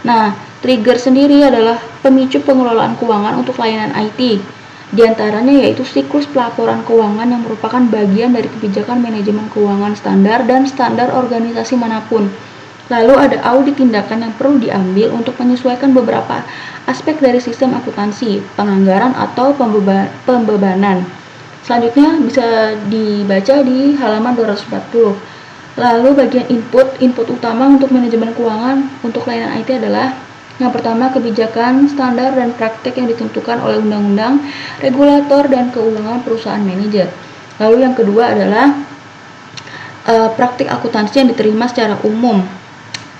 Nah, trigger sendiri adalah pemicu pengelolaan keuangan untuk layanan IT. Di antaranya yaitu siklus pelaporan keuangan yang merupakan bagian dari kebijakan manajemen keuangan standar dan standar organisasi manapun. Lalu ada audit tindakan yang perlu diambil untuk menyesuaikan beberapa aspek dari sistem akuntansi, penganggaran atau pembebanan. Selanjutnya bisa dibaca di halaman 240. Lalu bagian input utama untuk manajemen keuangan untuk layanan IT adalah yang pertama, kebijakan, standar, dan praktek yang ditentukan oleh undang-undang, regulator, dan keuangan perusahaan manajer. Lalu yang kedua adalah praktik akuntansi yang diterima secara umum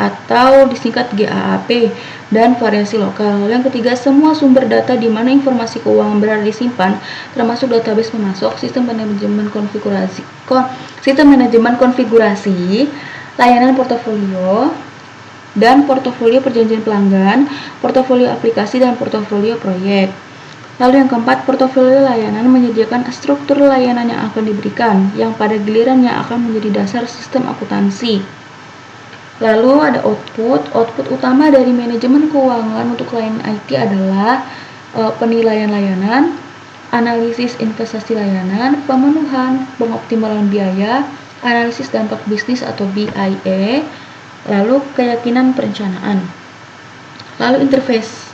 atau disingkat GAAP dan variasi lokal. Lalu yang ketiga, semua sumber data di mana informasi keuangan berada disimpan, termasuk database pemasok, sistem manajemen konfigurasi, layanan portofolio, dan portofolio perjanjian pelanggan, portofolio aplikasi, dan portofolio proyek. Lalu yang keempat, portofolio layanan menyediakan struktur layanan yang akan diberikan, yang pada gilirannya akan menjadi dasar sistem akuntansi. Lalu ada output. Output utama dari manajemen keuangan untuk layanan IT adalah penilaian layanan, analisis investasi layanan, pemenuhan, pengoptimalan biaya, analisis dampak bisnis atau BIA, lalu keyakinan perencanaan. Lalu interface.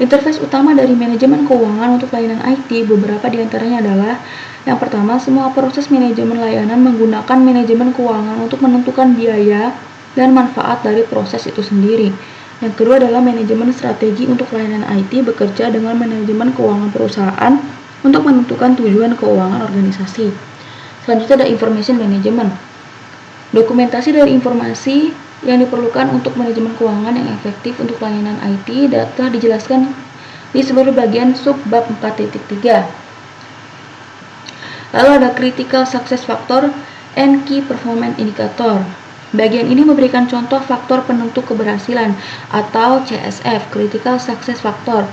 Interface utama dari manajemen keuangan untuk layanan IT, beberapa diantaranya adalah yang pertama, semua proses manajemen layanan menggunakan manajemen keuangan untuk menentukan biaya dan manfaat dari proses itu sendiri. Yang kedua adalah manajemen strategi untuk layanan IT bekerja dengan manajemen keuangan perusahaan untuk menentukan tujuan keuangan organisasi. Selanjutnya ada information management. Dokumentasi dari informasi yang diperlukan untuk manajemen keuangan yang efektif untuk layanan IT telah dijelaskan di seluruh bagian sub bab 4.3. Lalu ada critical success factor and key performance indicator. Bagian ini memberikan contoh faktor penentu keberhasilan atau CSF, critical success factor.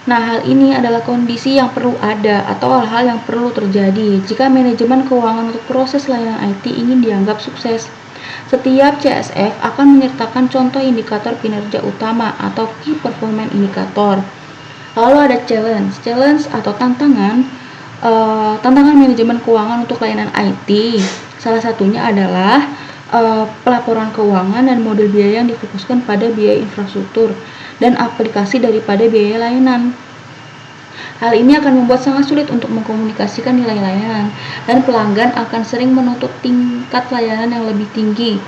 Nah, hal ini adalah kondisi yang perlu ada atau hal-hal yang perlu terjadi jika manajemen keuangan untuk proses layanan IT ingin dianggap sukses. Setiap CSF akan menyertakan contoh indikator kinerja utama atau key performance indicator. Lalu ada challenge atau tantangan manajemen keuangan untuk layanan IT. Salah satunya adalah pelaporan keuangan dan model biaya yang difokuskan pada biaya infrastruktur dan aplikasi daripada biaya layanan. Hal ini akan membuat sangat sulit untuk mengkomunikasikan nilai layanan, dan pelanggan akan sering menuntut tingkat layanan yang lebih tinggi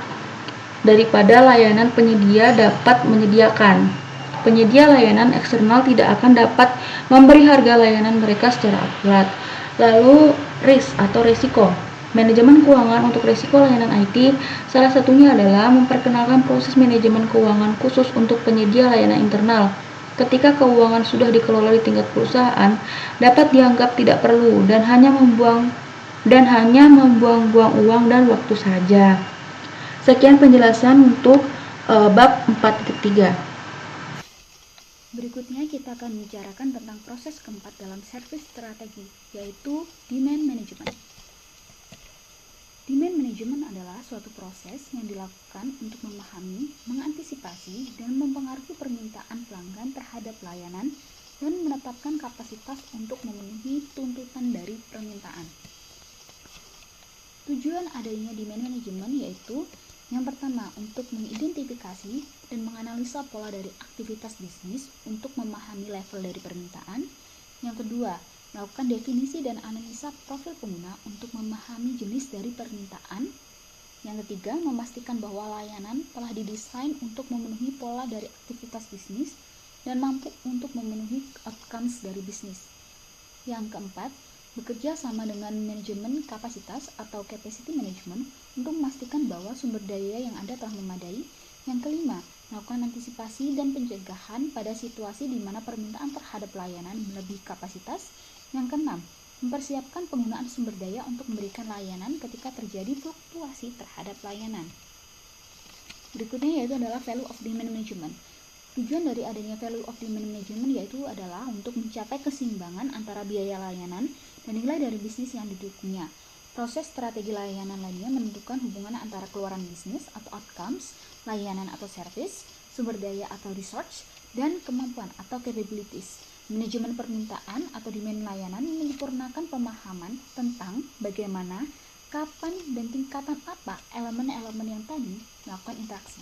daripada layanan penyedia dapat menyediakan. Penyedia layanan eksternal tidak akan dapat memberi harga layanan mereka secara akurat. Lalu risk atau resiko. Manajemen keuangan untuk risiko layanan IT salah satunya adalah memperkenalkan proses manajemen keuangan khusus untuk penyedia layanan internal. Ketika keuangan sudah dikelola di tingkat perusahaan, dapat dianggap tidak perlu dan hanya membuang-buang uang dan waktu saja. Sekian penjelasan untuk bab 4.3. Berikutnya kita akan membicarakan tentang proses keempat dalam servis strategi, yaitu demand management. Demand management adalah suatu proses yang dilakukan untuk memahami, mengantisipasi, dan mempengaruhi permintaan pelanggan terhadap layanan dan menetapkan kapasitas untuk memenuhi tuntutan dari permintaan. Tujuan adanya demand management yaitu yang pertama, untuk mengidentifikasi dan menganalisa pola dari aktivitas bisnis untuk memahami level dari permintaan. Yang kedua, melakukan definisi dan analisa profil pengguna untuk memahami jenis dari permintaan. Yang ketiga, memastikan bahwa layanan telah didesain untuk memenuhi pola dari aktivitas bisnis dan mampu untuk memenuhi outcomes dari bisnis. Yang keempat, bekerja sama dengan manajemen kapasitas atau capacity management untuk memastikan bahwa sumber daya yang ada telah memadai. Yang kelima, melakukan antisipasi dan pencegahan pada situasi di mana permintaan terhadap layanan melebihi kapasitas. Yang keenam, mempersiapkan penggunaan sumber daya untuk memberikan layanan ketika terjadi fluktuasi terhadap layanan. Berikutnya yaitu adalah value of demand management. Tujuan dari adanya value of demand management yaitu adalah untuk mencapai keseimbangan antara biaya layanan dan nilai dari bisnis yang didukungnya. Proses strategi layanan lainnya menentukan hubungan antara keluaran bisnis atau outcomes, layanan atau service, sumber daya atau research, dan kemampuan atau capabilities. Manajemen permintaan atau demand layanan menyempurnakan pemahaman tentang bagaimana, kapan, dan tingkatan apa elemen-elemen yang tadi melakukan interaksi.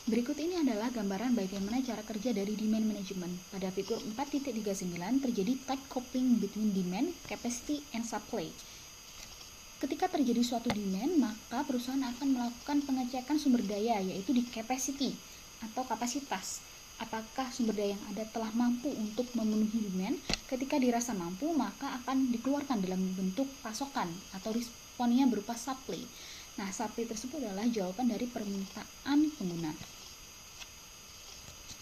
Berikut ini adalah gambaran bagaimana cara kerja dari demand management. Pada figur 4.39 terjadi tight coupling between demand, capacity, and supply. Ketika terjadi suatu demand, maka perusahaan akan melakukan pengecekan sumber daya, yaitu di capacity atau kapasitas. Apakah sumber daya yang ada telah mampu untuk memenuhi demand? Ketika dirasa mampu, maka akan dikeluarkan dalam bentuk pasokan atau responnya berupa supply. Nah, supply tersebut adalah jawaban dari permintaan pengguna.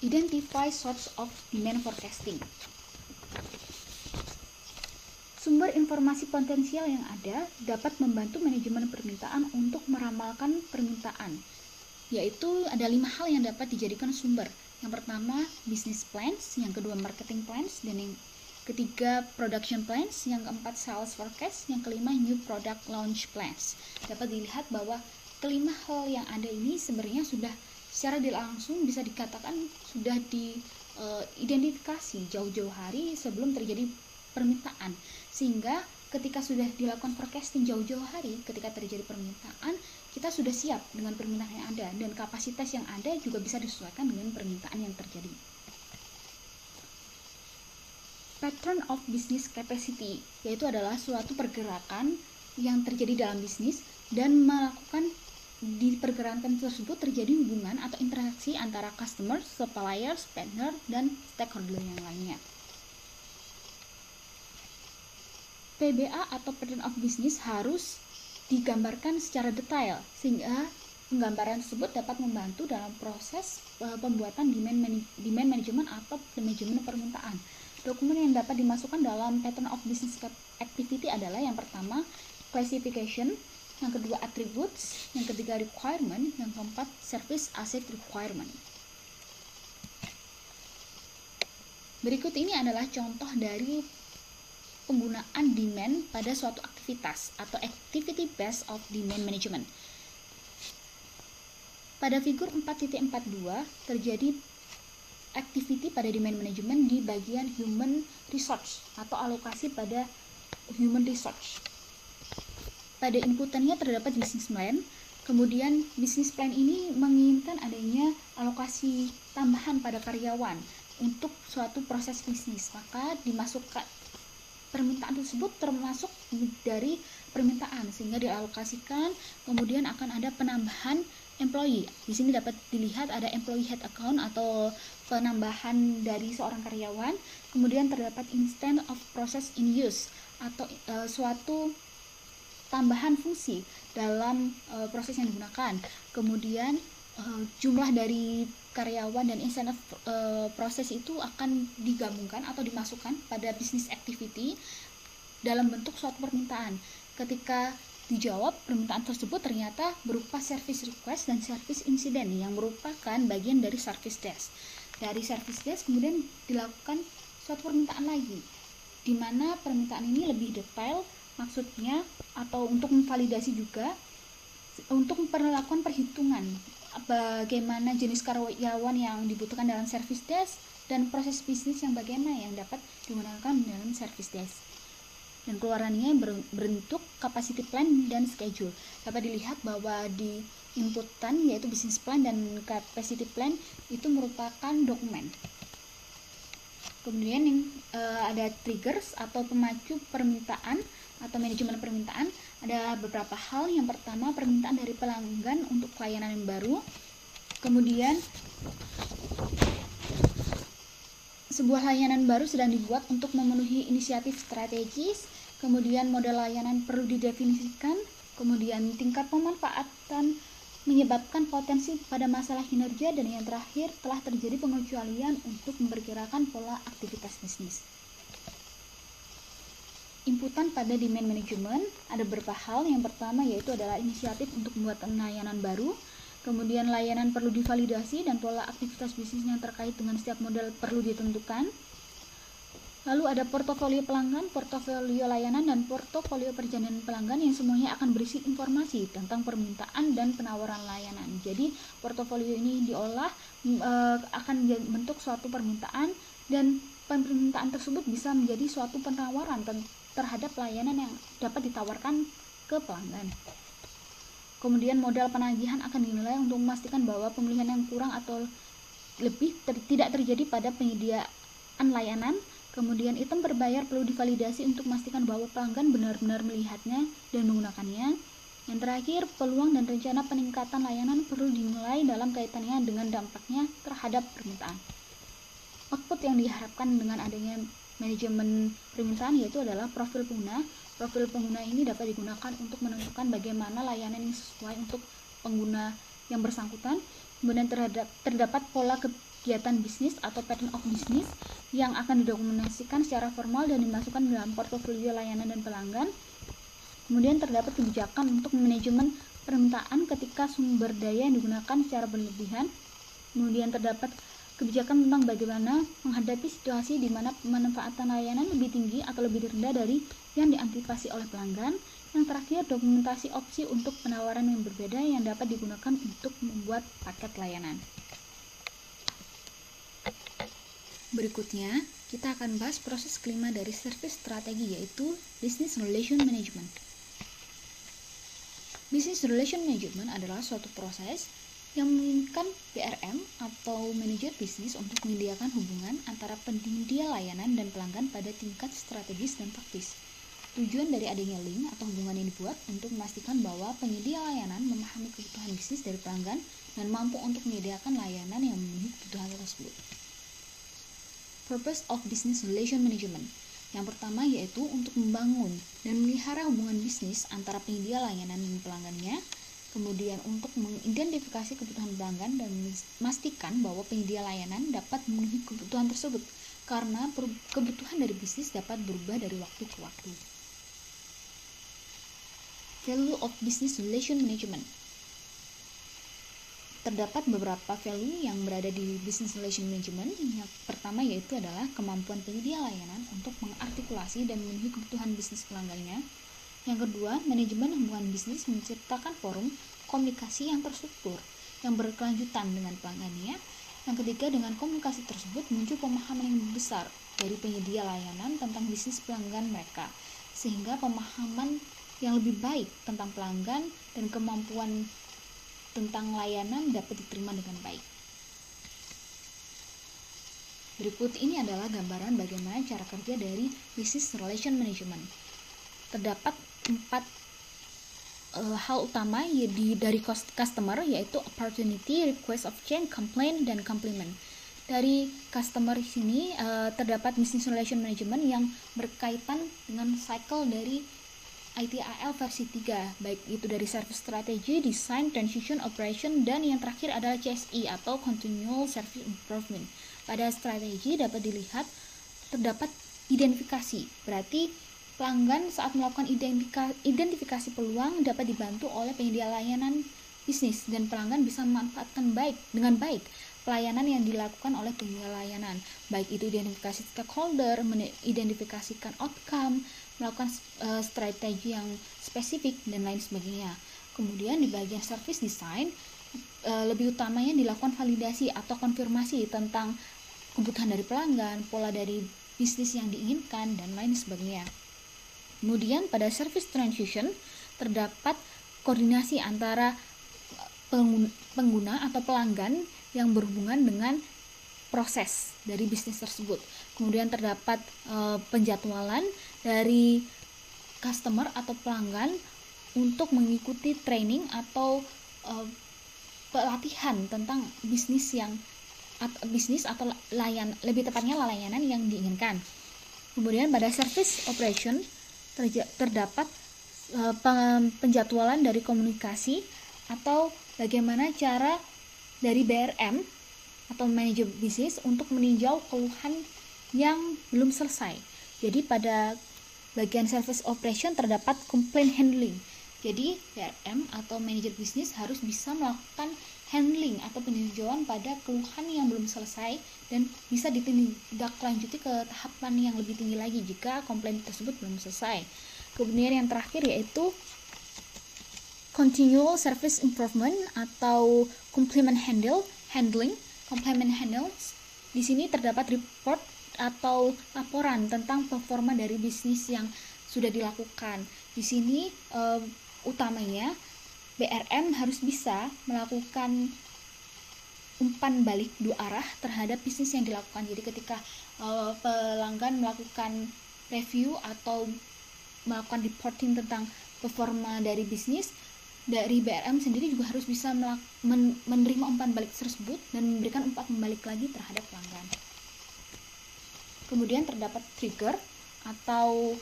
Identify source of demand forecasting. Sumber informasi potensial yang ada dapat membantu manajemen permintaan untuk meramalkan permintaan, yaitu ada 5 hal yang dapat dijadikan sumber. Yang pertama, business plans, yang kedua marketing plans, dan yang ketiga production plans, yang keempat sales forecast, yang kelima new product launch plans. Dapat dilihat bahwa kelima hal yang ada ini sebenarnya sudah secara langsung bisa dikatakan sudah diidentifikasi jauh-jauh hari sebelum terjadi permintaan, sehingga ketika sudah dilakukan forecasting jauh-jauh hari ketika terjadi permintaan, kita sudah siap dengan permintaan yang ada, dan kapasitas yang ada juga bisa disesuaikan dengan permintaan yang terjadi. Pattern of business capacity, yaitu adalah suatu pergerakan yang terjadi dalam bisnis dan melakukan di pergerakan tersebut terjadi hubungan atau interaksi antara customer, suppliers, partner, dan stakeholder yang lainnya. PBA atau pattern of business harus digambarkan secara detail sehingga penggambaran tersebut dapat membantu dalam proses pembuatan demand management atau manajemen permintaan. Dokumen yang dapat dimasukkan dalam pattern of business activity adalah yang pertama classification, yang kedua attributes, yang ketiga requirement, yang keempat service asset requirement. Berikut ini adalah contoh dari penggunaan demand pada suatu aktivitas atau activity based of demand management. Pada figur 4.42 terjadi activity pada demand management di bagian human resource atau alokasi pada human resource. Pada inputannya terdapat business plan, kemudian business plan ini menginginkan adanya alokasi tambahan pada karyawan untuk suatu proses bisnis, maka dimasukkan permintaan tersebut termasuk dari permintaan sehingga dialokasikan, kemudian akan ada penambahan employee. Di sini dapat dilihat ada employee head account atau penambahan dari seorang karyawan, kemudian terdapat instance of process in use atau suatu tambahan fungsi dalam proses yang digunakan. Kemudian jumlah dari karyawan dan incentive proses itu akan digabungkan atau dimasukkan pada business activity dalam bentuk suatu permintaan. Ketika dijawab, permintaan tersebut ternyata berupa service request dan service incident yang merupakan bagian dari service desk. Dari service desk kemudian dilakukan suatu permintaan lagi, di mana permintaan ini lebih detail maksudnya, atau untuk memvalidasi juga untuk melakukan perhitungan bagaimana jenis karyawan yang dibutuhkan dalam service desk dan proses bisnis yang bagaimana yang dapat digunakan dalam service desk. Dan keluarannya berbentuk capacity plan dan schedule. Dapat dilihat bahwa di inputan yaitu business plan dan capacity plan itu merupakan dokumen. Kemudian yang ada triggers atau pemacu permintaan atau manajemen permintaan. Ada beberapa hal. Yang pertama, permintaan dari pelanggan untuk pelayanan yang baru. Kemudian sebuah layanan baru sedang dibuat untuk memenuhi inisiatif strategis. Kemudian model layanan perlu didefinisikan. Kemudian tingkat pemanfaatan menyebabkan potensi pada masalah kinerja, dan yang terakhir telah terjadi pengecualian untuk memperkirakan pola aktivitas bisnis. inputan pada demand management ada beberapa hal. Yang pertama yaitu adalah inisiatif untuk membuat layanan baru, kemudian layanan perlu divalidasi dan pola aktivitas bisnis yang terkait dengan setiap model perlu ditentukan. Lalu ada portofolio pelanggan, portofolio layanan, dan portofolio perjalanan pelanggan yang semuanya akan berisi informasi tentang permintaan dan penawaran layanan. Jadi portofolio ini diolah akan bentuk suatu permintaan, dan permintaan tersebut bisa menjadi suatu penawaran terhadap layanan yang dapat ditawarkan ke pelanggan. Kemudian modal penagihan akan dinilai untuk memastikan bahwa pemilihan yang kurang atau lebih tidak terjadi pada penyediaan layanan. Kemudian item berbayar perlu divalidasi untuk memastikan bahwa pelanggan benar-benar melihatnya dan menggunakannya. Yang terakhir, peluang dan rencana peningkatan layanan perlu dinilai dalam kaitannya dengan dampaknya terhadap permintaan. Output yang diharapkan dengan adanya manajemen permintaan yaitu adalah profil pengguna. Profil pengguna ini dapat digunakan untuk menentukan bagaimana layanan yang sesuai untuk pengguna yang bersangkutan. Kemudian terdapat pola kegiatan bisnis atau pattern of business yang akan didokumentasikan secara formal dan dimasukkan dalam portofolio layanan dan pelanggan. Kemudian terdapat kebijakan untuk manajemen permintaan ketika sumber daya yang digunakan secara berlebihan. Kemudian terdapat kebijakan tentang bagaimana menghadapi situasi di mana pemanfaatan layanan lebih tinggi atau lebih rendah dari yang diantisipasi oleh pelanggan. Yang terakhir, dokumentasi opsi untuk penawaran yang berbeda yang dapat digunakan untuk membuat paket layanan. Berikutnya, kita akan bahas proses kelima dari service strategi, yaitu Business Relation Management. Business Relation Management adalah suatu proses yang memungkinkan BRM atau manajer bisnis untuk menyediakan hubungan antara penyedia layanan dan pelanggan pada tingkat strategis dan taktis. Tujuan dari adanya link atau hubungan yang dibuat untuk memastikan bahwa penyedia layanan memahami kebutuhan bisnis dari pelanggan dan mampu untuk menyediakan layanan yang memenuhi kebutuhan tersebut. Purpose of Business Relation Management. Yang pertama yaitu untuk membangun dan memelihara hubungan bisnis antara penyedia layanan dan pelanggannya. Kemudian untuk mengidentifikasi kebutuhan pelanggan dan memastikan bahwa penyedia layanan dapat memenuhi kebutuhan tersebut, karena kebutuhan dari bisnis dapat berubah dari waktu ke waktu. Value of Business Relation Management. Terdapat beberapa value yang berada di Business Relation Management. Yang pertama yaitu adalah kemampuan penyedia layanan untuk mengartikulasi dan memenuhi kebutuhan bisnis pelanggannya. Yang kedua, manajemen hubungan bisnis menciptakan forum komunikasi yang terstruktur, yang berkelanjutan dengan pelanggannya. Yang ketiga, dengan komunikasi tersebut muncul pemahaman yang besar dari penyedia layanan tentang bisnis pelanggan mereka, sehingga pemahaman yang lebih baik tentang pelanggan dan kemampuan tentang layanan dapat diterima dengan baik. Berikut ini adalah gambaran bagaimana cara kerja dari Business Relation Management. Terdapat 4 hal utama dari customer, yaitu opportunity, request of change, complaint, dan compliment. Dari customer sini terdapat business relation management yang berkaitan dengan cycle dari ITIL versi 3, baik itu dari service strategy, design, transition, operation, dan yang terakhir adalah CSI atau continual service improvement. Pada strategi dapat dilihat terdapat identifikasi, berarti pelanggan saat melakukan identifikasi peluang dapat dibantu oleh penyedia layanan bisnis, dan pelanggan bisa memanfaatkan dengan baik pelayanan yang dilakukan oleh penyedia layanan, baik itu identifikasi stakeholder, mengidentifikasikan outcome, melakukan strategi yang spesifik, dan lain sebagainya. Kemudian di bagian service design lebih utamanya dilakukan validasi atau konfirmasi tentang kebutuhan dari pelanggan, pola dari bisnis yang diinginkan, dan lain sebagainya. Kemudian pada service transition terdapat koordinasi antara pengguna atau pelanggan yang berhubungan dengan proses dari bisnis tersebut. Kemudian terdapat penjadwalan dari customer atau pelanggan untuk mengikuti training atau pelatihan tentang bisnis atau lebih tepatnya layanan yang diinginkan. Kemudian pada service operation terdapat penjadwalan dari komunikasi atau bagaimana cara dari BRM atau manajer bisnis untuk meninjau keluhan yang belum selesai. Jadi pada bagian service operation terdapat complaint handling. Jadi PRM atau manajer bisnis harus bisa melakukan handling atau peninjauan pada keluhan yang belum selesai dan bisa ditindaklanjuti ke tahapan yang lebih tinggi lagi jika komplain tersebut belum selesai. Kemudian yang terakhir yaitu continual service improvement atau complement handling. Complement handles di sini terdapat report atau laporan tentang performa dari bisnis yang sudah dilakukan. Di sini utamanya BRM harus bisa melakukan umpan balik dua arah terhadap bisnis yang dilakukan. Jadi ketika pelanggan melakukan review atau melakukan reporting tentang performa dari bisnis, dari BRM sendiri juga harus bisa menerima umpan balik tersebut dan memberikan umpan balik lagi terhadap pelanggan. Kemudian terdapat trigger atau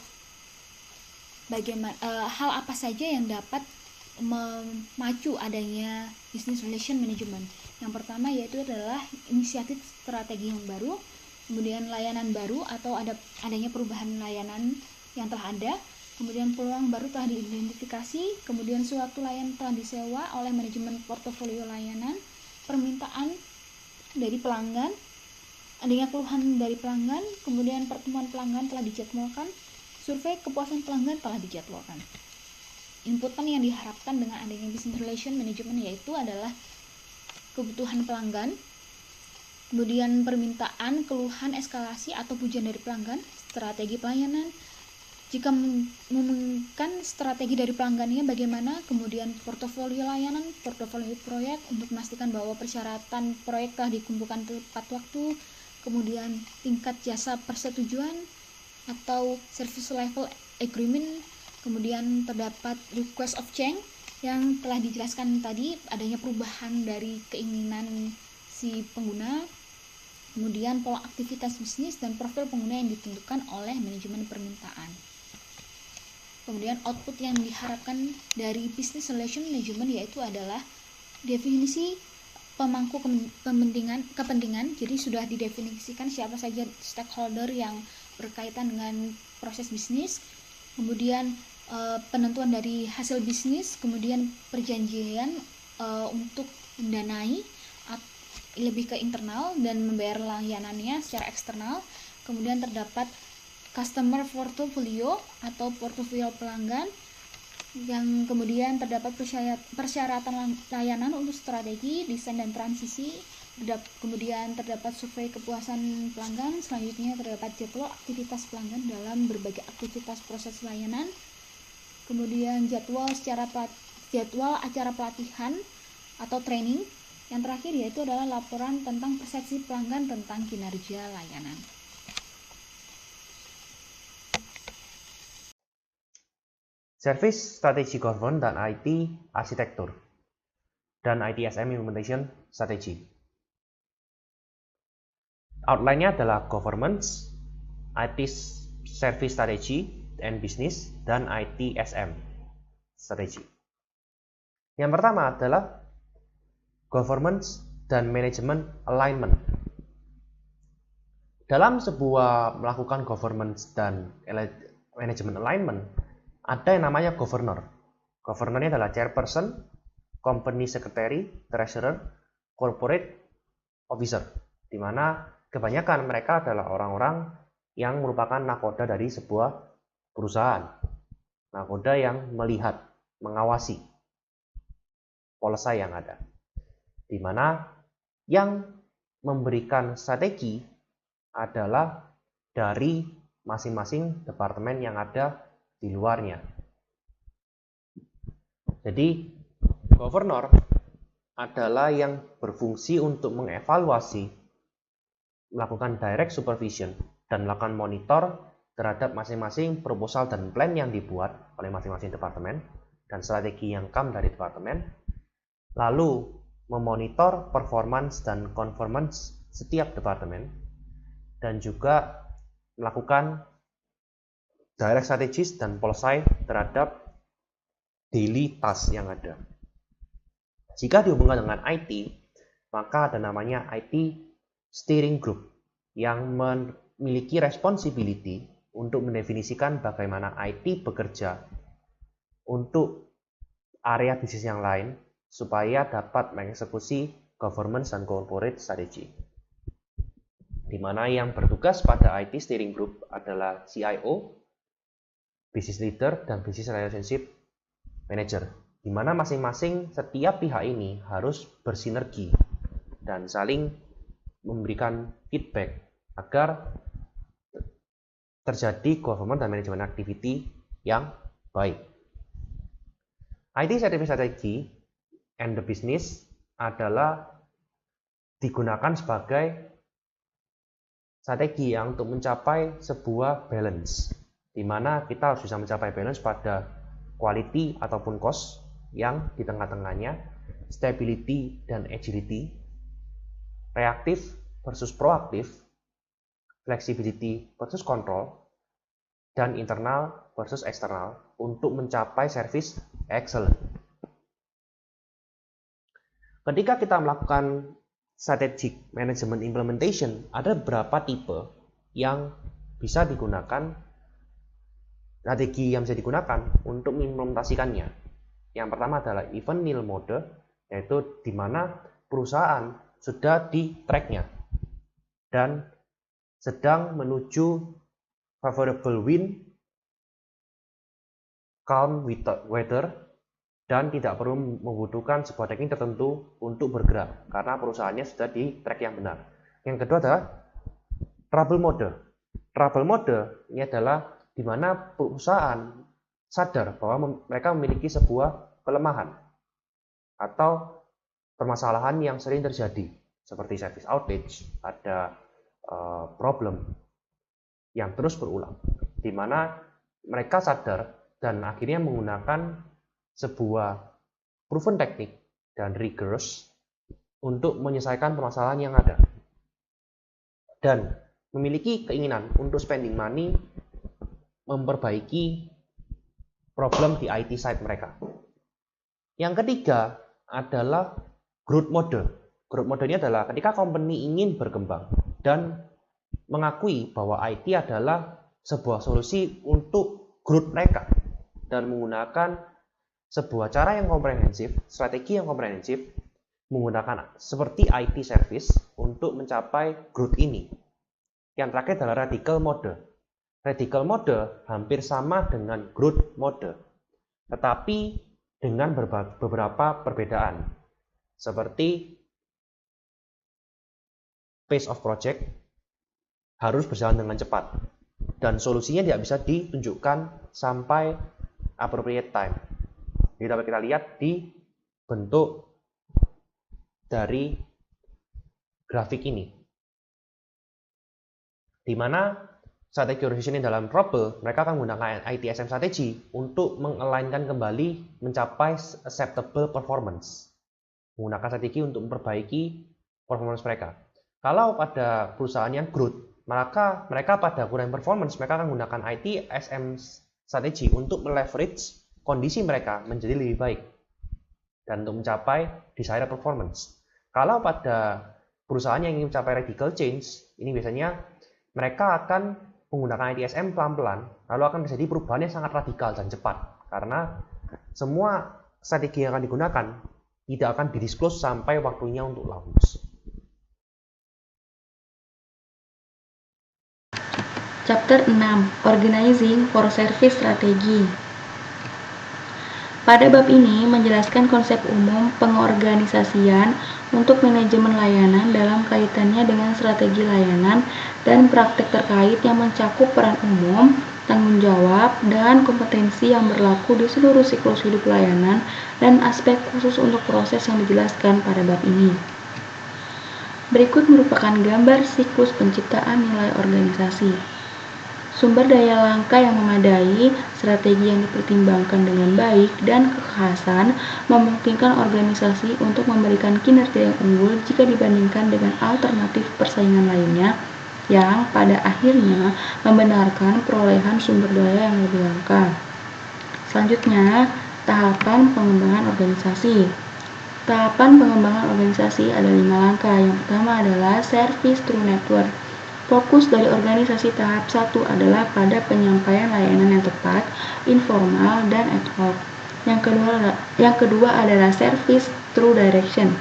bagaimana hal apa saja yang dapat memacu adanya business relation management. Yang pertama yaitu adalah inisiatif strategi yang baru, kemudian layanan baru atau adanya perubahan layanan yang telah ada, kemudian peluang baru telah diidentifikasi, kemudian suatu layanan telah disewa oleh manajemen portofolio layanan, permintaan dari pelanggan, adanya keluhan dari pelanggan, kemudian pertemuan pelanggan telah dijadwalkan, survei kepuasan pelanggan telah dijadwalkan. Inputan yang diharapkan dengan adanya business relation management yaitu adalah kebutuhan pelanggan, kemudian permintaan, keluhan, eskalasi atau pujian dari pelanggan, strategi pelayanan, jika memungkinkan strategi dari pelanggannya bagaimana, kemudian portofolio layanan, portofolio proyek untuk memastikan bahwa persyaratan proyek telah dikumpulkan tepat waktu, kemudian tingkat jasa persetujuan atau service level agreement, kemudian terdapat request of change yang telah dijelaskan tadi, adanya perubahan dari keinginan si pengguna, kemudian pola aktivitas bisnis dan profil pengguna yang ditentukan oleh manajemen permintaan. Kemudian output yang diharapkan dari business relation management yaitu adalah definisi pemangku kepentingan. Jadi sudah didefinisikan siapa saja stakeholder yang berkaitan dengan proses bisnis, kemudian penentuan dari hasil bisnis, kemudian perjanjian untuk mendanai lebih ke internal dan membayar layanannya secara eksternal. Kemudian terdapat customer portfolio atau portofolio pelanggan, yang kemudian terdapat persyaratan layanan untuk strategi, desain dan transisi, kemudian terdapat survei kepuasan pelanggan, selanjutnya terdapat jadwal aktivitas pelanggan dalam berbagai aktivitas proses layanan, kemudian jadwal acara pelatihan atau training, yang terakhir yaitu adalah laporan tentang persepsi pelanggan tentang kinerja layanan. Service Strategy Governance dan IT Arsitektur dan ITSM Implementation Strategy. Outline-nya adalah Governance, IT Service Strategy and Business, dan ITSM Strategy. Yang pertama adalah Governance dan Management Alignment. Dalam sebuah melakukan governance dan management alignment, ada yang namanya governor. Governornya adalah chairperson, company secretary, treasurer, corporate officer, di mana kebanyakan mereka adalah orang-orang yang merupakan nakoda dari sebuah perusahaan. Nakoda yang melihat, mengawasi policy yang ada, di mana yang memberikan strategi adalah dari masing-masing departemen yang ada di luarnya. Jadi, governor adalah yang berfungsi untuk mengevaluasi, melakukan direct supervision, dan melakukan monitor terhadap masing-masing proposal dan plan yang dibuat oleh masing-masing departemen dan strategi yang come dari departemen, lalu memonitor performance dan conformance setiap departemen, dan juga melakukan direct strategis dan policy terhadap daily task yang ada. Jika dihubungkan dengan IT, maka ada namanya IT Steering Group yang memiliki responsibility untuk mendefinisikan bagaimana IT bekerja untuk area bisnis yang lain supaya dapat mengeksekusi governance dan corporate strategy. Di mana yang bertugas pada IT steering group adalah CIO, business leader, dan business relationship manager. Di mana masing-masing setiap pihak ini harus bersinergi dan saling memberikan feedback agar terjadi government dan manajemen activity yang baik. IT strategy and the business adalah digunakan sebagai strategi yang untuk mencapai sebuah balance, di mana kita harus bisa mencapai balance pada quality ataupun cost yang di tengah-tengahnya, stability dan agility, reaktif versus proaktif, flexibility versus control, dan internal versus eksternal untuk mencapai service excellent. Ketika kita melakukan strategic management implementation, ada beberapa tipe yang bisa digunakan, strategi yang bisa digunakan untuk mengimplementasikannya. Yang pertama adalah event nil mode, yaitu di mana perusahaan sudah di tracknya dan sedang menuju favorable wind, calm weather, dan tidak perlu membutuhkan sebuah teknik tertentu untuk bergerak karena perusahaannya sudah di track yang benar. Yang kedua adalah trouble mode. Trouble mode ini adalah di mana perusahaan sadar bahwa mereka memiliki sebuah kelemahan atau permasalahan yang sering terjadi seperti service outage, ada problem yang terus berulang, di mana mereka sadar dan akhirnya menggunakan sebuah proven teknik dan rigorous untuk menyelesaikan permasalahan yang ada dan memiliki keinginan untuk spending money memperbaiki problem di IT side mereka. Yang ketiga adalah growth mode. Growth mode ini adalah ketika company ingin berkembang dan mengakui bahwa IT adalah sebuah solusi untuk growth mereka dan menggunakan sebuah cara yang komprehensif, strategi yang komprehensif, menggunakan seperti IT service untuk mencapai growth ini. Yang terakhir adalah radical mode. Radical mode hampir sama dengan growth mode, tetapi dengan beberapa perbedaan, seperti pace of project harus berjalan dengan cepat, dan solusinya tidak bisa ditunjukkan sampai appropriate time. Jadi dapat kita lihat di bentuk dari grafik ini, di mana strategi organization dalam trouble, mereka akan menggunakan ITSM strategi untuk mengalignkan kembali mencapai acceptable performance, menggunakan strategi untuk memperbaiki performance mereka. Kalau pada perusahaan yang growth, maka mereka pada kurang performance, mereka akan menggunakan ITSM strategi untuk meleverage kondisi mereka menjadi lebih baik dan untuk mencapai desired performance. Kalau pada perusahaan yang ingin mencapai radical change, ini biasanya mereka akan menggunakan ITSM pelan-pelan, lalu akan terjadi perubahan yang sangat radikal dan cepat karena semua strategi yang akan digunakan tidak akan didisclose sampai waktunya untuk launch. Chapter 6, Organizing for Service Strategy. Pada bab ini menjelaskan konsep umum pengorganisasian untuk manajemen layanan dalam kaitannya dengan strategi layanan dan praktik terkait yang mencakup peran umum, tanggung jawab, dan kompetensi yang berlaku di seluruh siklus hidup layanan dan aspek khusus untuk proses yang dijelaskan pada bab ini. Berikut merupakan gambar siklus penciptaan nilai organisasi. Sumber daya langka yang memadai, strategi yang dipertimbangkan dengan baik, dan kekhasan memungkinkan organisasi untuk memberikan kinerja yang unggul jika dibandingkan dengan alternatif persaingan lainnya yang pada akhirnya membenarkan perolehan sumber daya yang lebih langka. Selanjutnya, tahapan pengembangan organisasi. Tahapan pengembangan organisasi ada 5 langkah. Yang pertama adalah service through network. Fokus dari organisasi tahap 1 adalah pada penyampaian layanan yang tepat, informal, dan ad hoc. Yang kedua adalah service through direction.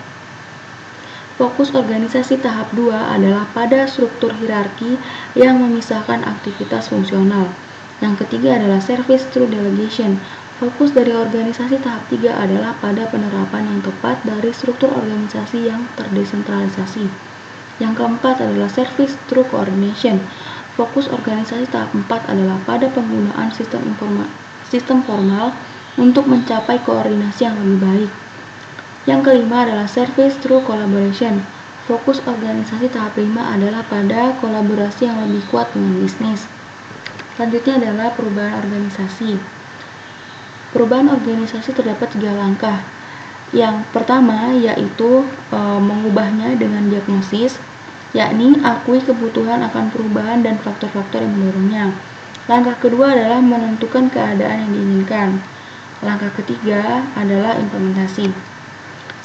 Fokus organisasi tahap 2 adalah pada struktur hierarki yang memisahkan aktivitas fungsional. Yang ketiga adalah service through delegation. Fokus dari organisasi tahap 3 adalah pada penerapan yang tepat dari struktur organisasi yang terdesentralisasi. Yang keempat adalah service through coordination. Fokus organisasi tahap 4 adalah pada penggunaan sistem formal untuk mencapai koordinasi yang lebih baik. Yang kelima adalah service through collaboration. Fokus organisasi tahap 5 adalah pada kolaborasi yang lebih kuat dengan bisnis. Selanjutnya adalah perubahan organisasi. Perubahan organisasi terdapat 3 langkah. Yang pertama yaitu mengubahnya dengan diagnosis, yakni akui kebutuhan akan perubahan dan faktor-faktor yang mendorongnya. Langkah kedua adalah menentukan keadaan yang diinginkan. Langkah ketiga adalah implementasi.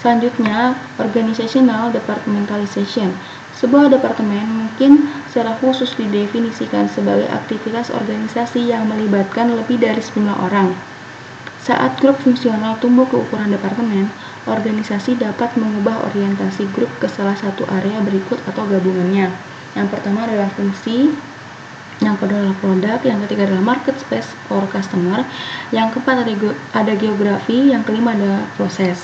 Selanjutnya, organizational departmentalization. Sebuah departemen mungkin secara khusus didefinisikan sebagai aktivitas organisasi yang melibatkan lebih dari 9 orang. Saat grup fungsional tumbuh ke ukuran departemen, organisasi dapat mengubah orientasi grup ke salah satu area berikut atau gabungannya. Yang pertama adalah fungsi, yang kedua adalah produk, yang ketiga adalah market space or customer, yang keempat ada geografi, yang kelima adalah proses.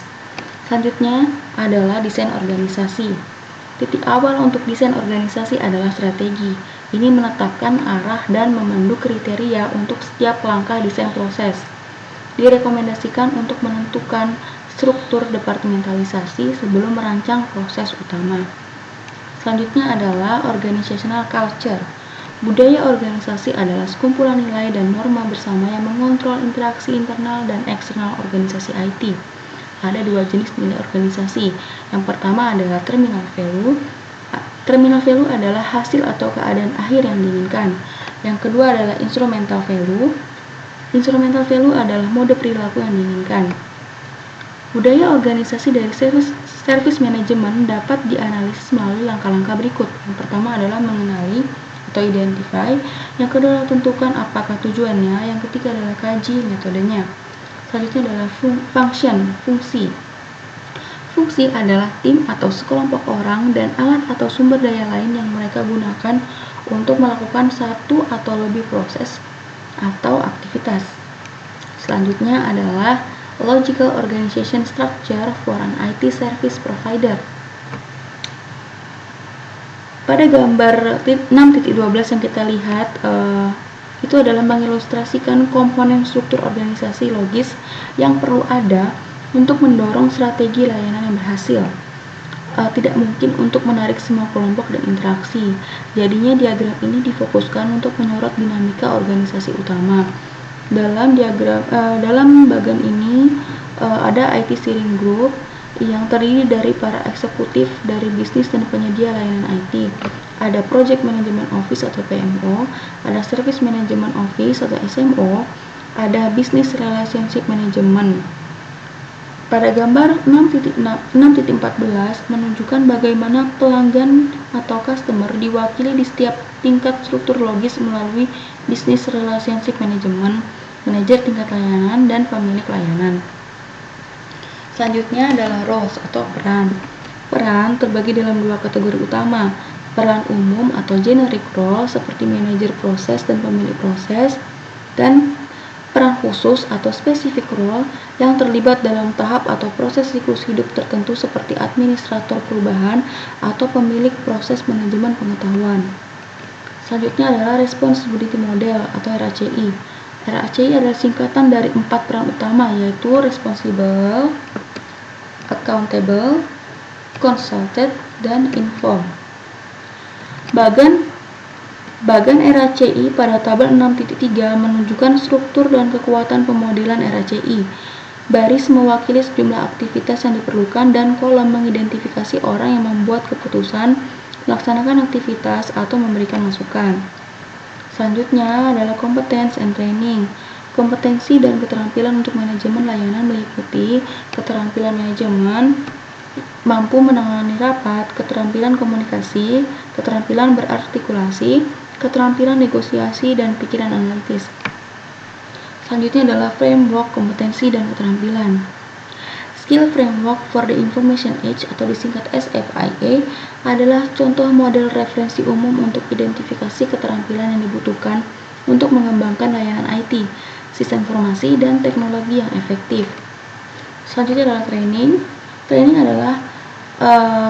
Selanjutnya adalah desain organisasi. Titik awal untuk desain organisasi adalah strategi. Ini menetapkan arah dan memandu kriteria untuk setiap langkah desain proses. Direkomendasikan untuk menentukan struktur departementalisasi sebelum merancang proses utama. Selanjutnya adalah organizational culture. Budaya organisasi adalah sekumpulan nilai dan norma bersama yang mengontrol interaksi internal dan eksternal organisasi IT. Ada 2 jenis nilai organisasi. Yang pertama adalah terminal value. Terminal value adalah hasil atau keadaan akhir yang diinginkan. Yang kedua adalah instrumental value. Instrumental value adalah mode perilaku yang diinginkan. Budaya organisasi dari service management dapat dianalisis melalui langkah-langkah berikut. Yang pertama adalah mengenali atau identify, yang kedua adalah tentukan apakah tujuannya, yang ketiga adalah kaji metodenya. Selanjutnya adalah fungsi. Fungsi adalah tim atau sekelompok orang dan alat atau sumber daya lain yang mereka gunakan untuk melakukan satu atau lebih proses atau aktivitas. Selanjutnya adalah logical organization structure for an IT service provider. Pada gambar 6.12 yang kita lihat, itu adalah mengilustrasikan komponen struktur organisasi logis yang perlu ada untuk mendorong strategi layanan yang berhasil. Tidak mungkin untuk menarik semua kelompok dan interaksi. Jadinya diagram ini difokuskan untuk menyorot dinamika organisasi utama. Dalam bagian ini ada IT steering group yang terdiri dari para eksekutif dari bisnis dan penyedia layanan IT. Ada project management office atau PMO, ada service management office atau SMO, ada business relationship management. Pada gambar 6.14 menunjukkan bagaimana pelanggan atau customer diwakili di setiap tingkat struktur logis melalui business relationship management, manajer tingkat layanan, dan pemilik layanan. Selanjutnya adalah roles atau peran. Peran terbagi dalam 2 kategori utama, peran umum atau generic role seperti manajer proses dan pemilik proses, dan peran khusus atau specific role yang terlibat dalam tahap atau proses siklus hidup tertentu seperti administrator perubahan atau pemilik proses manajemen pengetahuan. Selanjutnya adalah responsibility model atau RACI. RACI adalah singkatan dari 4 peran utama, yaitu responsible, accountable, consulted, dan informed. Bagan RACI pada tabel 6.3 menunjukkan struktur dan kekuatan pemodelan RACI. Baris mewakili sejumlah aktivitas yang diperlukan dan kolom mengidentifikasi orang yang membuat keputusan, melaksanakan aktivitas, atau memberikan masukan. Selanjutnya adalah competence and training. Kompetensi dan keterampilan untuk manajemen layanan meliputi keterampilan manajemen, mampu menangani rapat, keterampilan komunikasi, keterampilan berartikulasi, keterampilan negosiasi, dan pikiran analitis. Selanjutnya adalah framework kompetensi dan keterampilan. Skill Framework for the Information Age atau disingkat SFIA adalah contoh model referensi umum untuk identifikasi keterampilan yang dibutuhkan untuk mengembangkan layanan IT, sistem informasi, dan teknologi yang efektif. Selanjutnya adalah training. Training adalah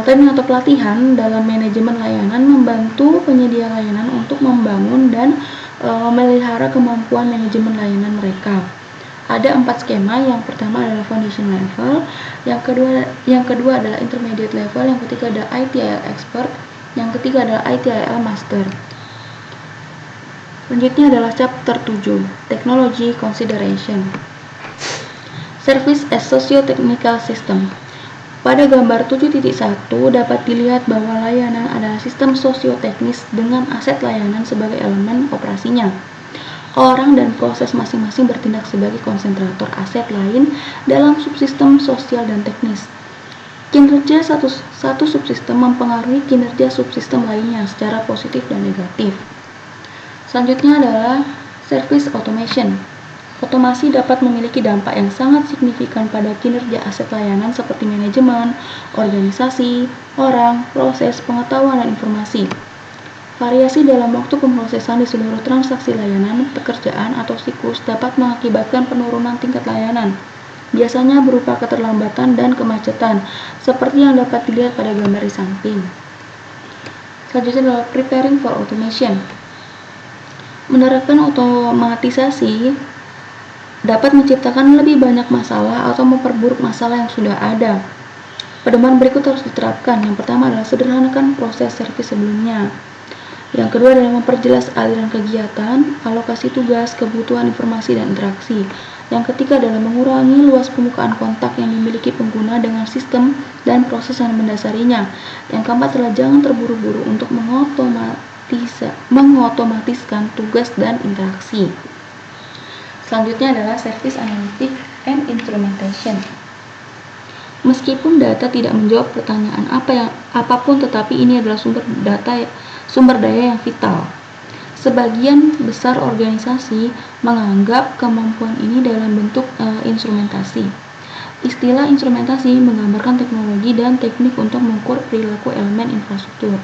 training atau pelatihan dalam manajemen layanan membantu penyedia layanan untuk membangun dan memelihara kemampuan manajemen layanan mereka. Ada 4 skema. Yang pertama adalah foundation level, yang kedua adalah intermediate level, yang ketiga adalah ITIL expert, yang ketiga adalah ITIL master. Selanjutnya adalah chapter 7, technology consideration. Service as socio-technical system. Pada gambar 7.1 dapat dilihat bahwa layanan adalah sistem sosioteknis dengan aset layanan sebagai elemen operasinya. Orang dan proses masing-masing bertindak sebagai konsentrator aset lain dalam subsistem sosial dan teknis. Kinerja satu subsistem mempengaruhi kinerja subsistem lainnya secara positif dan negatif. Selanjutnya adalah service automation. Otomasi dapat memiliki dampak yang sangat signifikan pada kinerja aset layanan seperti manajemen, organisasi, orang, proses, pengetahuan, dan informasi. Variasi dalam waktu pemrosesan di seluruh transaksi layanan, pekerjaan, atau siklus dapat mengakibatkan penurunan tingkat layanan, biasanya berupa keterlambatan dan kemacetan, seperti yang dapat dilihat pada gambar di samping. Selanjutnya adalah preparing for automation. Menerapkan otomatisasi dapat menciptakan lebih banyak masalah atau memperburuk masalah yang sudah ada. Pedoman berikut harus diterapkan. Yang pertama adalah sederhanakan proses servis sebelumnya. Yang kedua adalah memperjelas aliran kegiatan, alokasi tugas, kebutuhan informasi, dan interaksi. Yang ketiga adalah mengurangi luas permukaan kontak yang dimiliki pengguna dengan sistem dan proses yang mendasarinya. Yang keempat adalah jangan terburu-buru untuk mengotomatiskan tugas dan interaksi. Selanjutnya adalah service analytics and instrumentation. Meskipun data tidak menjawab pertanyaan apapun, tetapi ini adalah sumber daya yang vital. Sebagian besar organisasi menganggap kemampuan ini dalam bentuk instrumentasi. Istilah instrumentasi menggambarkan teknologi dan teknik untuk mengukur perilaku elemen infrastruktur.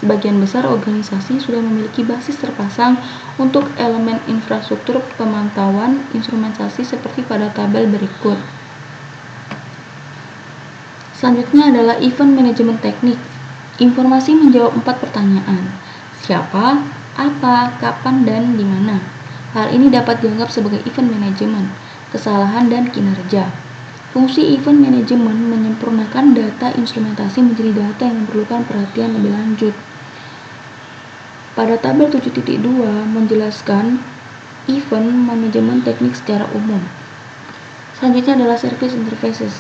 Sebagian besar organisasi sudah memiliki basis terpasang untuk elemen infrastruktur pemantauan instrumentasi seperti pada tabel berikut. Selanjutnya adalah event management teknik. Informasi menjawab 4 pertanyaan. Siapa, apa, kapan, dan di mana. Hal ini dapat dianggap sebagai event management, kesalahan, dan kinerja. Fungsi event management menyempurnakan data instrumentasi menjadi data yang memerlukan perhatian lebih lanjut. Pada tabel 7.2 menjelaskan event manajemen teknik secara umum. Selanjutnya adalah service interfaces.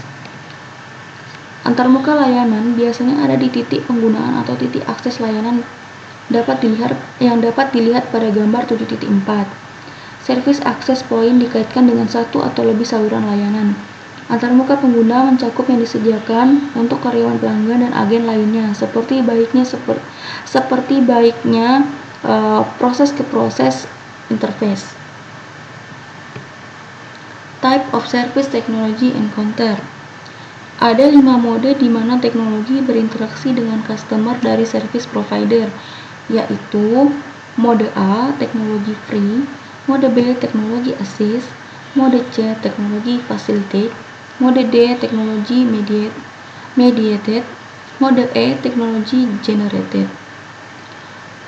Antarmuka layanan biasanya ada di titik penggunaan atau titik akses layanan yang dapat dilihat pada gambar 7.4. Service access point dikaitkan dengan satu atau lebih saluran layanan. Antarmuka pengguna mencakup yang disediakan untuk karyawan pelanggan dan agen lainnya, seperti baiknya proses ke proses interface. Type of service technology encounter. Ada 5 mode di mana teknologi berinteraksi dengan customer dari service provider, yaitu mode A, teknologi free, mode B, teknologi assist, mode C, teknologi facilitate, mode D, teknologi mediated, mode E, teknologi generated.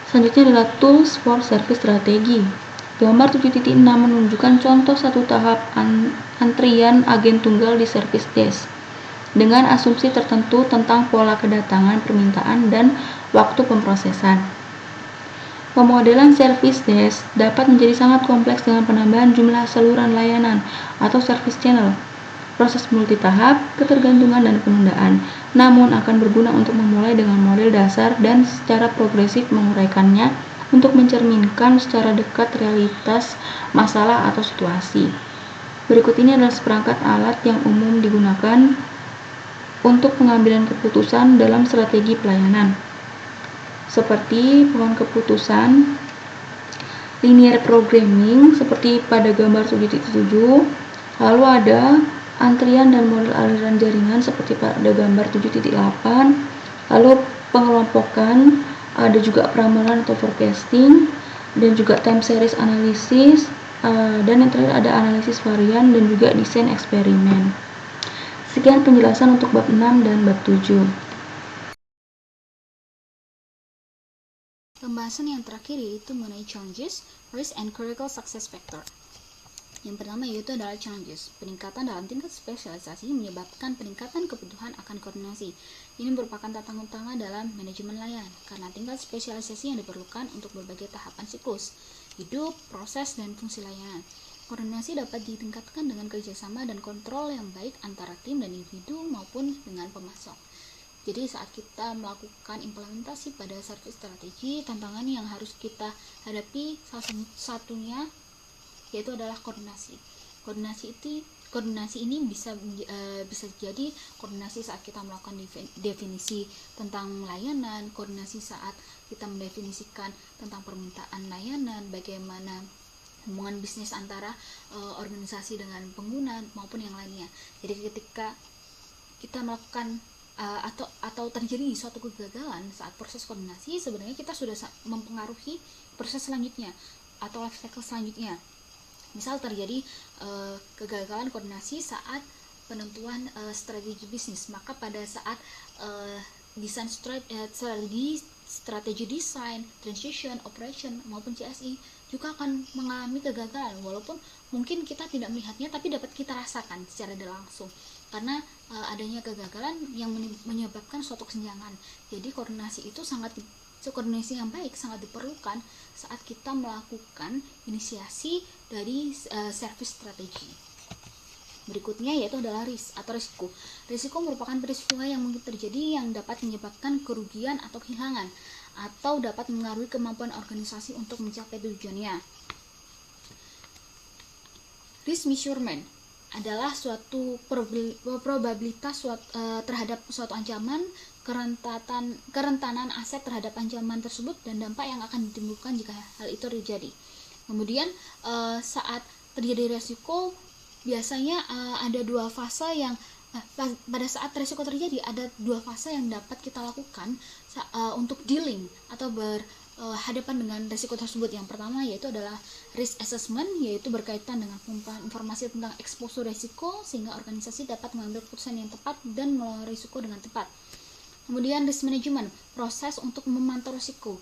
Selanjutnya adalah tools for service strategy. Gambar 7.6 menunjukkan contoh satu tahap antrian agen tunggal di service desk dengan asumsi tertentu tentang pola kedatangan permintaan dan waktu pemrosesan. Pemodelan service desk dapat menjadi sangat kompleks dengan penambahan jumlah saluran layanan atau service channel, proses multitahap, ketergantungan, dan penundaan, namun akan berguna untuk memulai dengan model dasar dan secara progresif menguraikannya untuk mencerminkan secara dekat realitas masalah atau situasi. Berikut ini adalah seperangkat alat yang umum digunakan untuk pengambilan keputusan dalam strategi pelayanan. seperti pohon keputusan, linear programming seperti pada gambar 7.7, lalu ada antrian dan model aliran jaringan seperti pada gambar 7.8, lalu pengelompokan, ada juga pramalan atau forecasting, dan juga time series analysis, dan yang terakhir ada analisis varian dan juga desain eksperimen. Sekian penjelasan untuk bab 6 dan bab 7. Pembahasan yang terakhir yaitu mengenai challenges, risk, and critical success factor. Yang pertama yaitu adalah challenges. Peningkatan dalam tingkat spesialisasi menyebabkan peningkatan kebutuhan akan koordinasi. Ini merupakan tantangan utama dalam manajemen layanan karena tingkat spesialisasi yang diperlukan untuk berbagai tahapan siklus hidup, proses, dan fungsi layanan. Koordinasi dapat ditingkatkan dengan kerjasama dan kontrol yang baik antara tim dan individu maupun dengan pemasok. Jadi saat kita melakukan implementasi pada service strategi, tantangan yang harus kita hadapi salah satunya yaitu adalah koordinasi. Koordinasi ini bisa jadi koordinasi saat kita melakukan definisi tentang layanan, koordinasi saat kita mendefinisikan tentang permintaan layanan, bagaimana hubungan bisnis antara organisasi dengan pengguna maupun yang lainnya. Jadi ketika kita melakukan atau terjadi suatu kegagalan saat proses koordinasi, sebenarnya kita sudah mempengaruhi proses selanjutnya atau life cycle selanjutnya. Misal terjadi kegagalan koordinasi saat penentuan strategi bisnis, maka pada saat desain strategi desain, transition, operation maupun CSI juga akan mengalami kegagalan, walaupun mungkin kita tidak melihatnya tapi dapat kita rasakan secara langsung karena adanya kegagalan yang menyebabkan suatu kesenjangan. Jadi koordinasi yang baik sangat diperlukan saat kita melakukan inisiasi dari service strategi. Berikutnya yaitu adalah risk atau risiko. Risiko merupakan peristiwa yang mungkin terjadi yang dapat menyebabkan kerugian atau kehilangan atau dapat mengaruhi kemampuan organisasi untuk mencapai tujuannya. Risk measurement adalah suatu probabilitas terhadap suatu ancaman, kerentanan aset terhadap ancaman tersebut, dan dampak yang akan ditimbulkan jika hal itu terjadi. Kemudian saat terjadi resiko, biasanya ada dua fase yang pada saat resiko terjadi ada dua fase yang dapat kita lakukan untuk dealing atau berhadapan dengan resiko tersebut. Yang pertama yaitu adalah risk assessment, yaitu berkaitan dengan pengumpulan informasi tentang eksposur resiko sehingga organisasi dapat mengambil keputusan yang tepat dan mengelola risiko dengan tepat. Kemudian risk management, proses untuk memantau risiko,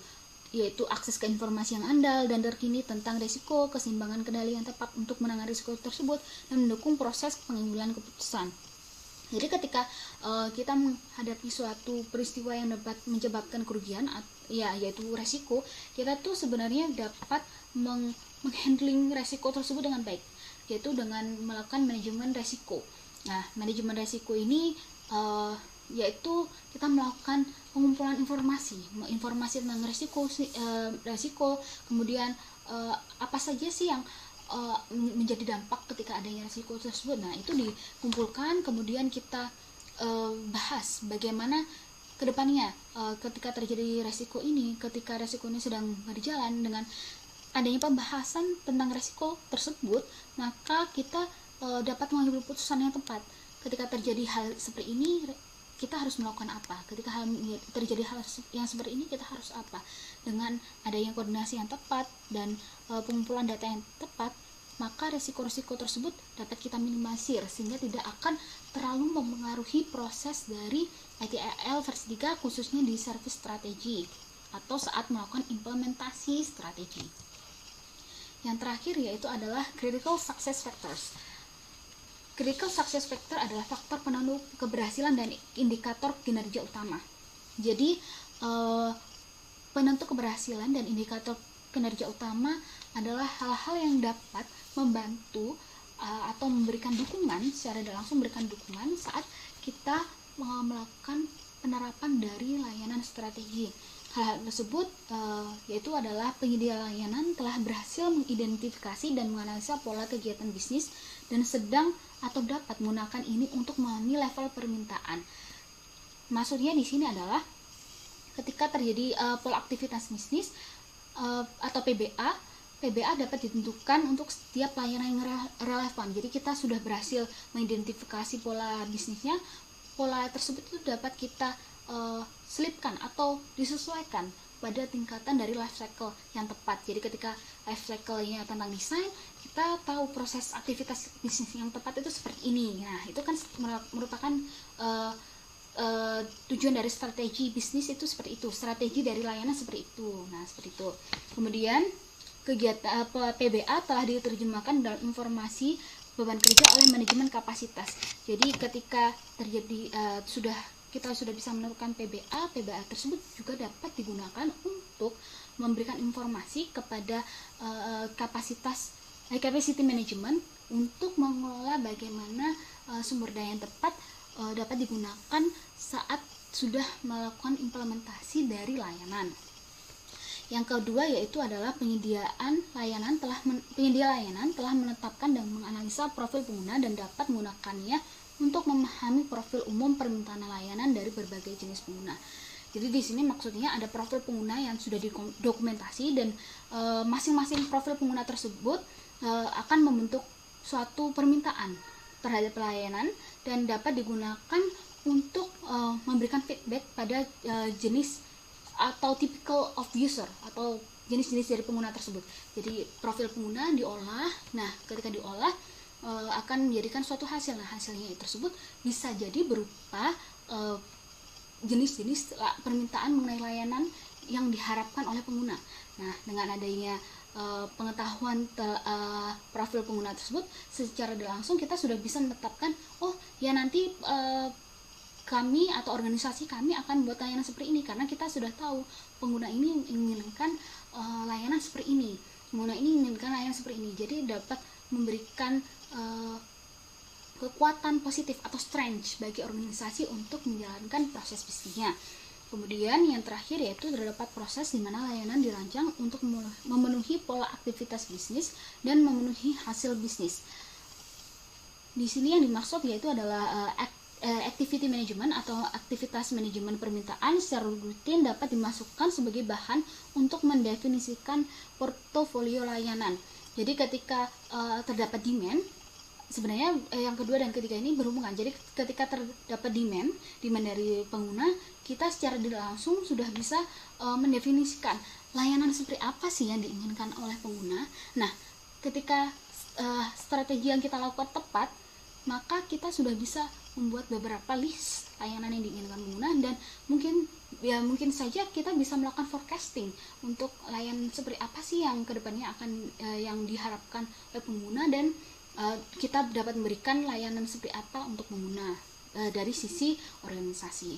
yaitu akses ke informasi yang andal dan terkini tentang risiko, keseimbangan kendali yang tepat untuk menangani risiko tersebut, dan mendukung proses pengambilan keputusan. Jadi ketika kita menghadapi suatu peristiwa yang dapat menyebabkan kerugian, yaitu resiko, kita tuh sebenarnya dapat menghandling resiko tersebut dengan baik, yaitu dengan melakukan manajemen resiko. Nah, manajemen resiko ini yaitu kita melakukan pengumpulan informasi tentang resiko, kemudian apa saja sih yang menjadi dampak ketika adanya resiko tersebut. Nah, itu dikumpulkan, kemudian kita bahas bagaimana kedepannya ketika terjadi resiko ini, ketika resiko ini sedang berjalan. Dengan adanya pembahasan tentang resiko tersebut, maka kita dapat mengambil keputusan yang tepat. Ketika terjadi hal seperti ini, kita harus melakukan apa? Ketika terjadi hal yang seperti ini, kita harus apa? Dengan adanya koordinasi yang tepat dan pengumpulan data yang tepat, maka resiko-resiko tersebut dapat kita minimalisir sehingga tidak akan terlalu mempengaruhi proses dari ITIL versi 3, khususnya di service strategi atau saat melakukan implementasi strategi. Yang terakhir yaitu adalah critical success factors. Critical success factor adalah faktor penentu keberhasilan dan indikator kinerja utama. Jadi penentu keberhasilan dan indikator kinerja utama adalah hal-hal yang dapat membantu atau memberikan dukungan, secara langsung memberikan dukungan saat kita melakukan penerapan dari layanan strategi. Hal tersebut yaitu adalah penyedia layanan telah berhasil mengidentifikasi dan menganalisa pola kegiatan bisnis dan sedang atau dapat menggunakan ini untuk memahami level permintaan. Maksudnya di sini adalah ketika terjadi pola aktivitas bisnis atau PBA dapat ditentukan untuk setiap layanan yang relevan. Jadi kita sudah berhasil mengidentifikasi pola bisnisnya. Pola tersebut itu dapat kita selipkan atau disesuaikan pada tingkatan dari life cycle yang tepat. Jadi ketika life cycle-nya tentang desain, kita tahu proses aktivitas bisnis yang tepat itu seperti ini. Nah, itu kan merupakan tujuan dari strategi bisnis itu seperti itu, strategi dari layanan seperti itu. Nah, seperti itu. Kemudian kegiatan PBA telah diterjemahkan dalam informasi beban kerja oleh manajemen kapasitas. Jadi ketika terjadi kita sudah bisa menentukan PBA tersebut juga dapat digunakan untuk memberikan informasi kepada capacity management untuk mengelola bagaimana sumber daya yang tepat dapat digunakan saat sudah melakukan implementasi dari layanan. Yang kedua yaitu adalah penyedia layanan telah menetapkan dan menganalisa profil pengguna dan dapat menggunakannya untuk memahami profil umum permintaan layanan dari berbagai jenis pengguna. Jadi di sini maksudnya ada profil pengguna yang sudah didokumentasi dan masing-masing profil pengguna tersebut akan membentuk suatu permintaan terhadap pelayanan dan dapat digunakan untuk memberikan feedback pada jenis atau typical of user atau jenis-jenis dari pengguna tersebut. Jadi profil pengguna diolah. Nah, ketika diolah akan menjadikan suatu hasil. Nah, hasilnya tersebut bisa jadi berupa jenis-jenis permintaan mengenai layanan yang diharapkan oleh pengguna. Nah, dengan adanya pengetahuan profil pengguna tersebut, secara langsung kita sudah bisa menetapkan, oh ya nanti kami atau organisasi kami akan buat layanan seperti ini karena kita sudah tahu pengguna ini menginginkan layanan seperti ini, pengguna ini menginginkan layanan seperti ini. Jadi dapat memberikan kekuatan positif atau strength bagi organisasi untuk menjalankan proses bisnisnya. Kemudian yang terakhir yaitu terdapat proses di mana layanan dirancang untuk memenuhi pola aktivitas bisnis dan memenuhi hasil bisnis. Di sini yang dimaksud yaitu adalah activity management atau aktivitas manajemen permintaan secara rutin dapat dimasukkan sebagai bahan untuk mendefinisikan portofolio layanan. Jadi ketika terdapat demand, sebenarnya yang kedua dan ketiga ini berhubungan. Jadi ketika terdapat demand dari pengguna, kita secara tidak langsung sudah bisa mendefinisikan layanan seperti apa sih yang diinginkan oleh pengguna. Nah, ketika strategi yang kita lakukan tepat, maka kita sudah bisa membuat beberapa list layanan yang diinginkan pengguna dan mungkin saja kita bisa melakukan forecasting untuk layanan seperti apa sih yang kedepannya akan yang diharapkan oleh pengguna dan kita dapat memberikan layanan seperti apa untuk pengguna dari sisi organisasi.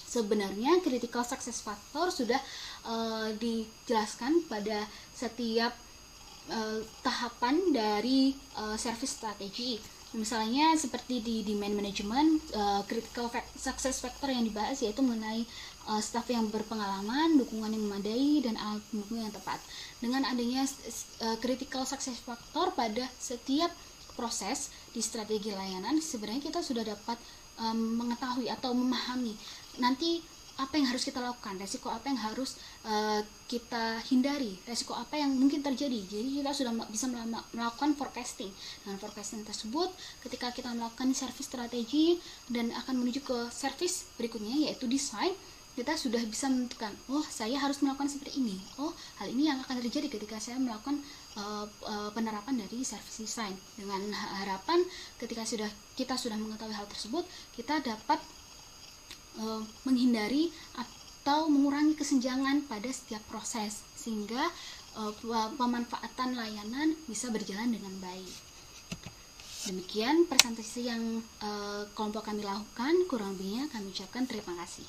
Sebenarnya critical success factor sudah dijelaskan pada setiap tahapan dari service strategi. Misalnya seperti di demand management, critical success factor yang dibahas yaitu mengenai staff yang berpengalaman, dukungan yang memadai, dan alat pendukung yang tepat. Dengan adanya critical success factor pada setiap proses di strategi layanan, sebenarnya kita sudah dapat mengetahui atau memahami nanti apa yang harus kita lakukan, resiko apa yang harus kita hindari, resiko apa yang mungkin terjadi. Jadi kita sudah bisa melakukan forecasting. Dengan forecasting tersebut, ketika kita melakukan service strategi dan akan menuju ke service berikutnya yaitu design, kita sudah bisa menentukan, oh saya harus melakukan seperti ini, oh hal ini yang akan terjadi ketika saya melakukan penerapan dari service design. Dengan harapan ketika kita sudah mengetahui hal tersebut, kita dapat menghindari atau mengurangi kesenjangan pada setiap proses sehingga pemanfaatan layanan bisa berjalan dengan baik. Demikian presentasi yang kelompok kami lakukan, kurang lebihnya kami ucapkan terima kasih.